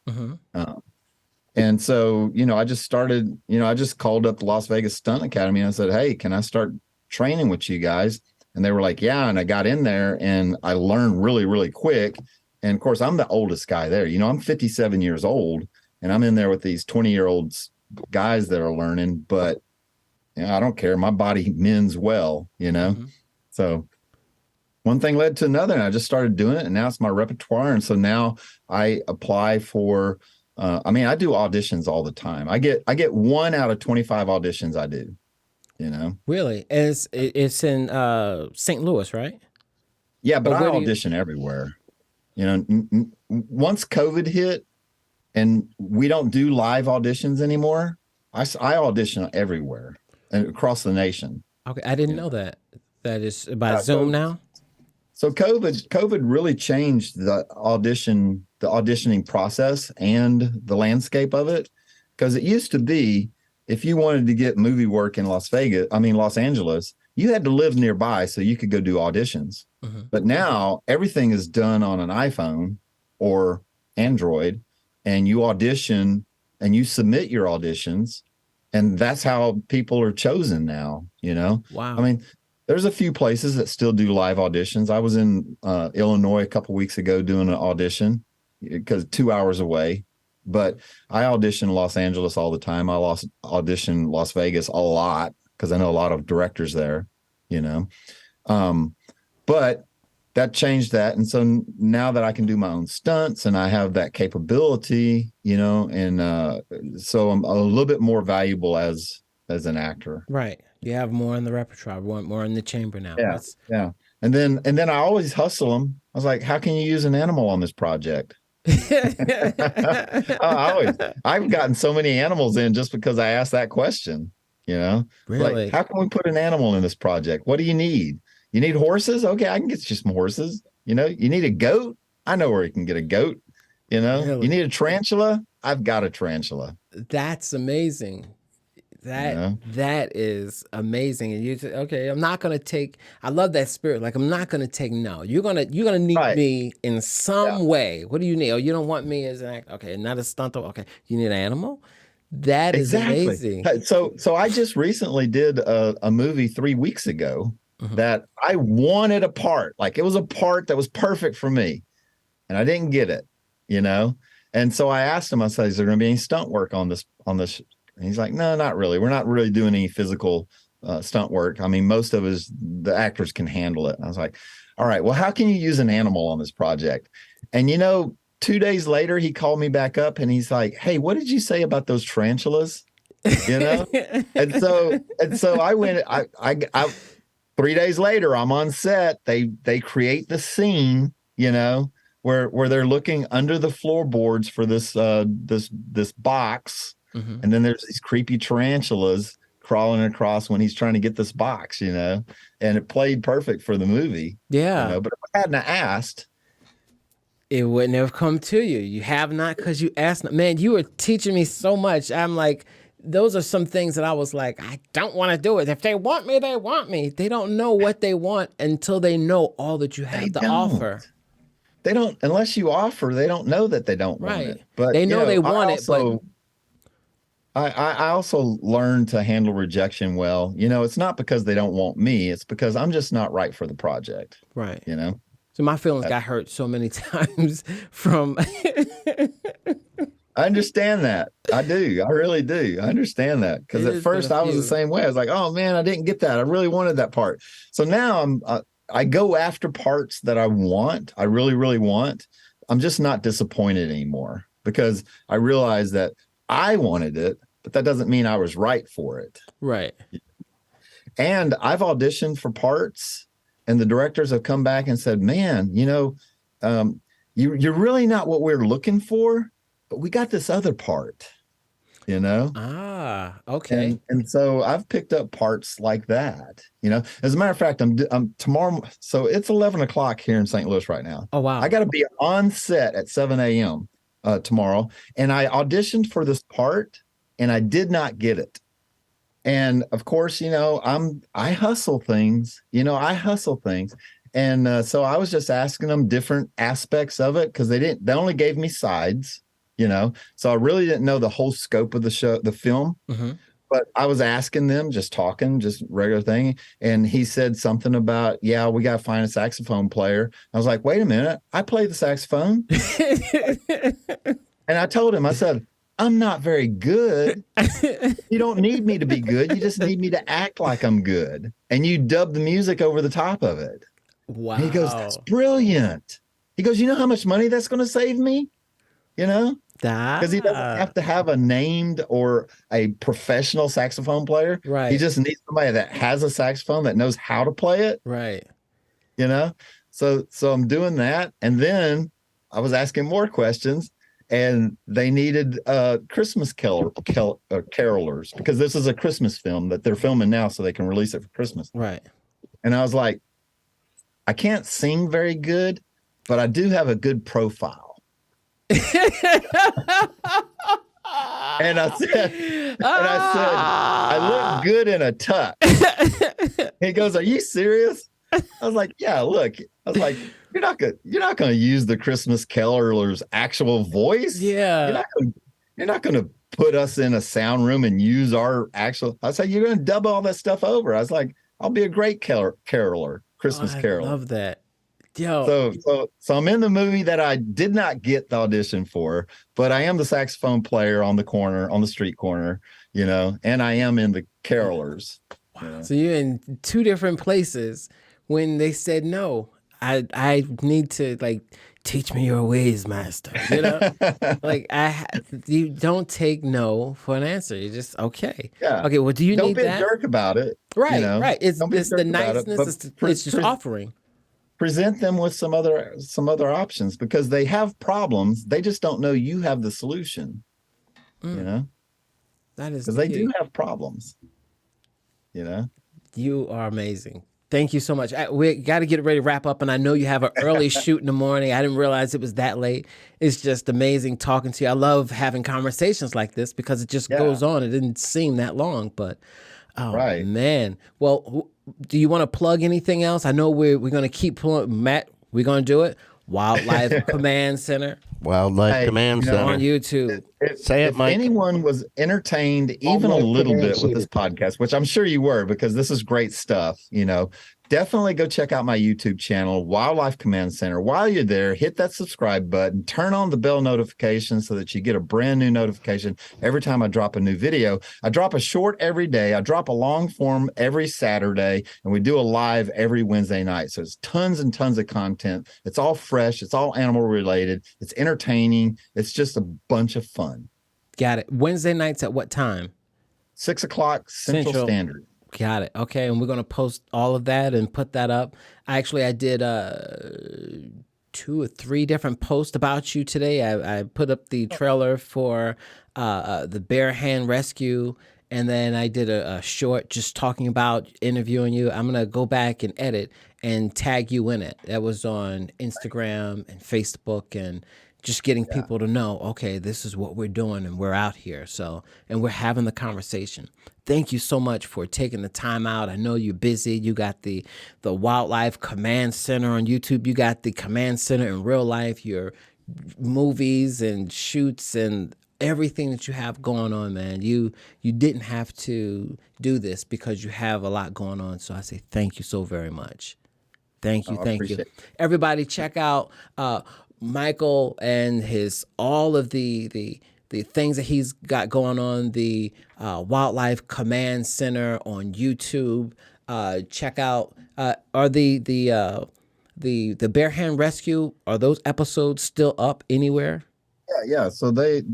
And so, I just started, I just called up the Las Vegas Stunt Academy and I said, hey, can I start training with you guys? And they were like, yeah. And I got in there and I learned really, really quick. And of course, I'm the oldest guy there. I'm 57 years old, and I'm in there with these 20-year-old guys that are learning, but I don't care. My body mends well, So one thing led to another, and I just started doing it, and now it's my repertoire. And so now I apply for, I do auditions all the time. I get 1 out of 25 auditions I do,
Really? It's in St. Louis, right?
Yeah, but I audition everywhere. Once COVID hit and we don't do live auditions anymore, I audition everywhere and across the nation.
Okay, I didn't know that. That is by Zoom now?
So COVID really changed the auditioning process and the landscape of it, because it used to be, if you wanted to get movie work in Los Angeles, you had to live nearby so you could go do auditions. But now everything is done on an iPhone or Android, and you audition and you submit your auditions, and that's how people are chosen now,
Wow.
There's a few places that still do live auditions. I was in Illinois a couple weeks ago doing an audition, because 2 hours away, but I audition Los Angeles all the time. I audition Las Vegas a lot because I know a lot of directors there, but that changed that. And so now that I can do my own stunts and I have that capability, and so I'm a little bit more valuable as an actor.
Right. You have more in the repertoire, more in the chamber now.
Yeah. Yeah. And then I always hustle them. I was like, how can you use an animal on this project? I've gotten so many animals in just because I asked that question,
Really?
Like, how can we put an animal in this project? What do you need? You need horses? Okay, I can get you some horses. You know, you need a goat. I know where you can get a goat. You know,
Really?
you need a tarantula. I've got a tarantula.
That's amazing. That is amazing. And you say, okay, I'm not gonna take. I love that spirit. Like, I'm not gonna take no. You're gonna need me in some way. What do you need? Oh, you don't want me as an act. Okay, not a stunt. Okay, you need an animal. That is amazing.
So I just recently did a movie 3 weeks ago that I wanted a part. Like, it was a part that was perfect for me, and I didn't get it. You know, and so I asked him. I said, "Is there going to be any stunt work on this?" And he's like, "No, not really. We're not really doing any physical stunt work. I mean, most of the actors can handle it." And I was like, "All right, well, how can you use an animal on this project?" And, you know, 2 days later, he called me back up and he's like, "Hey, what did you say about those tarantulas?" You know? and so I went, I 3 days later, I'm on set. They create the scene, you know, where they're looking under the floorboards for this box. And then there's these creepy tarantulas crawling across when he's trying to get this box, you know, and it played perfect for the movie.
Yeah.
You know? But if I hadn't asked,
it wouldn't have come to you. You have not, because you asked. Man, you were teaching me so much. I'm like, those are some things that I was like, I don't want to do it. If they want me, they want me. They don't know what they want until they know all that you have to offer.
They don't, unless you offer, they don't know that they don't want it. But
they know they want it, but
I also learned to handle rejection well. You know, it's not because they don't want me. It's because I'm just not right for the project.
Right.
You know?
So my feelings got hurt so many times from...
I understand that. I do. I really do. I understand that. Because at first I was the same way. I was like, oh, man, I didn't get that. I really wanted that part. So now I go after parts that I want. I really, really want. I'm just not disappointed anymore because I realize that I wanted it, but that doesn't mean I was right for it.
Right.
And I've auditioned for parts and the directors have come back and said, man, you know, you're really not what we're looking for, but we got this other part, you know?
Ah, okay.
And so I've picked up parts like that, you know? As a matter of fact, I'm tomorrow. So it's 11 o'clock here in St. Louis right now.
Oh, wow.
I got to be on set at 7 a.m. Tomorrow. And I auditioned for this part and I did not get it. And of course, you know, I hustle things, And so I was just asking them different aspects of it because they only gave me sides, you know, so I really didn't know the whole scope of the film. But I was asking them, just talking, just regular thing. And he said something about, yeah, we got to find a saxophone player. I was like, wait a minute, I play the saxophone. And I told him, I said, I'm not very good. You don't need me to be good. You just need me to act like I'm good. And you dub the music over the top of it.
Wow.
And he goes, that's brilliant. He goes, you know how much money that's going to save me? You know? Because he doesn't have to have a named or a professional saxophone player.
Right.
He just needs somebody that has a saxophone that knows how to play it.
Right.
You know? So I'm doing that. And then I was asking more questions. And they needed Christmas carolers because this is a Christmas film that they're filming now so they can release it for Christmas.
Right.
And I was like, I can't sing very good, but I do have a good profile. And I said, I look good in a tux. He goes, are you serious? I was like, yeah, look. I was like, you're not going to use the Christmas Keller's actual voice.
Yeah.
You're not going to put us in a sound room and use our actual. I was like, you're going to dub all that stuff over. I was like, I'll be a great caroler, Christmas caroler.
I love that. Yo.
So I'm in the movie that I did not get the audition for, but I am the saxophone player on the street corner, you know, and I am in the carolers.
Wow. You know? So you're in two different places when they said no. I need to teach me your ways, master. You know, you don't take no for an answer. You just okay.
Yeah.
Okay. Well, do you
don't
need
be
that?
a jerk about it.
Right.
You know?
Right. It's the niceness. It's just offering.
Present them with some other options because they have problems. They just don't know you have the solution. You know,
that is
because they do have problems. You know,
you are amazing. Thank you so much. We got to get ready to wrap up, and I know you have an early shoot in the morning. I didn't realize it was that late. It's just amazing talking to you. I love having conversations like this because it just goes on. It didn't seem that long, but man. Well, do you want to plug anything else? I know we're going to keep pulling. Matt, we're going to do it. Wildlife Command Center.
Wildlife Command Center
on YouTube.
If anyone was entertained even a little bit with this podcast, which I'm sure you were, because this is great stuff, definitely go check out my YouTube channel, Wildlife Command Center. While you're there, hit that subscribe button, turn on the bell notification so that you get a brand new notification every time I drop a new video. I drop a short every day. I drop a long form every Saturday, and we do a live every Wednesday night. So it's tons and tons of content. It's all fresh. It's all animal related. It's entertaining. It's just a bunch of fun.
Got it. Wednesday nights at what time?
6 o'clock Central Standard.
Got it. Okay, and we're going to post all of that and put that up. I did 2 or 3 different posts about you today. I put up the trailer for the BareHansd Rescue, and then I did a short just talking about interviewing you. I'm going to go back and edit and tag you in it. That was on Instagram and Facebook, and just getting people to know, okay, this is what we're doing and we're out here. So, and we're having the conversation. Thank you so much for taking the time out. I know you're busy. You got the Wildlife Command Center on YouTube. You got the Command Center in real life, your movies and shoots and everything that you have going on, man. You didn't have to do this because you have a lot going on. So I say thank you so very much. Thank you. Thank you. Everybody check out Michael and all of the things that he's got going on, the Wildlife Command Center on YouTube. Check out are the BareHansd Rescue, are those episodes still up anywhere?
Yeah. So they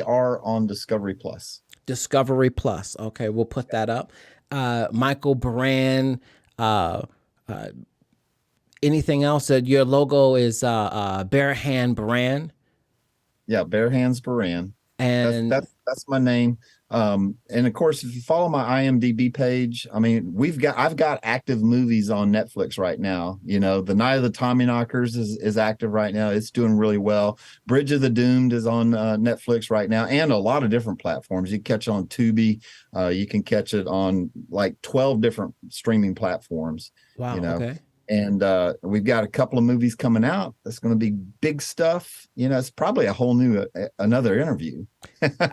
are on Discovery Plus.
Discovery Plus. Okay, we'll put that up. Michael Beran. Anything else? Your logo is BareHansd Beran.
Yeah, BareHansd Beran. And that's my name. And of course, if you follow my IMDb page, I mean, I've got active movies on Netflix right now. The Night of the Tommyknockers is active right now. It's doing really well. Bridge of the Doomed is on Netflix right now, and a lot of different platforms. You can catch it on Tubi. You can catch it on like 12 different streaming platforms.
Wow. Okay.
And we've got a couple of movies coming out. That's going to be big stuff. It's probably a whole new another interview.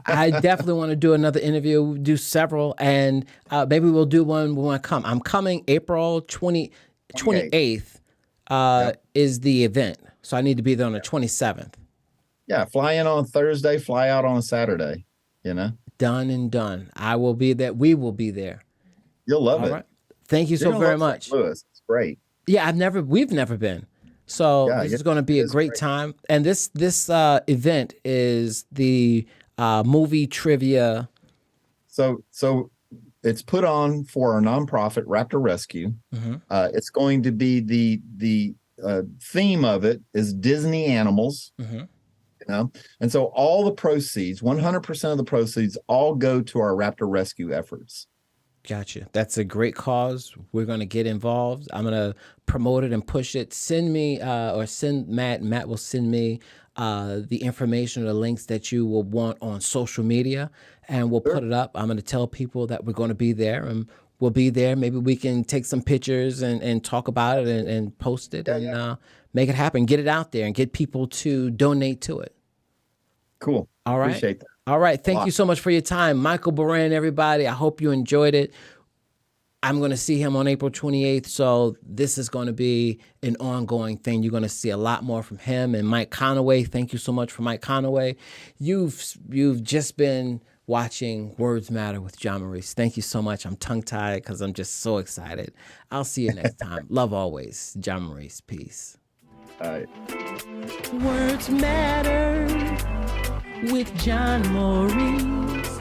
I definitely want to do another interview. We'll do several, and maybe we'll do one when I come. I'm coming April 28th is the event, so I need to be there on the 27th.
Yeah, fly in on Thursday, fly out on a Saturday.
Done and done. I will be there. We will be there.
You'll love it.
Right. Thank you so very much.
St. Louis. It's great.
Yeah, we've never been. So this is going to be a great time. And this event is the movie trivia.
So it's put on for our nonprofit Raptor Rescue. Mm-hmm. It's going to be the theme of it is Disney animals. Mm-hmm. And so all the proceeds, 100% of the proceeds, all go to our Raptor Rescue efforts.
Gotcha. That's a great cause. We're going to get involved. I'm going to promote it and push it. Send me or send Matt. Matt will send me the information or the links that you will want on social media, and we'll put it up. I'm going to tell people that we're going to be there, and we'll be there. Maybe we can take some pictures and talk about it and post it and make it happen. Get it out there and get people to donate to it.
Cool.
All right.
Appreciate that.
All right. Thank you so much for your time. Michael Beran, everybody. I hope you enjoyed it. I'm going to see him on April 28th. So this is going to be an ongoing thing. You're going to see a lot more from him and Mike Conaway. Thank you so much for Mike Conaway. You've just been watching Words Matter with John Maurice. Thank you so much. I'm tongue-tied because I'm just so excited. I'll see you next time. Love always. John Maurice. Peace.
All right.
Words Matter with John Maurice.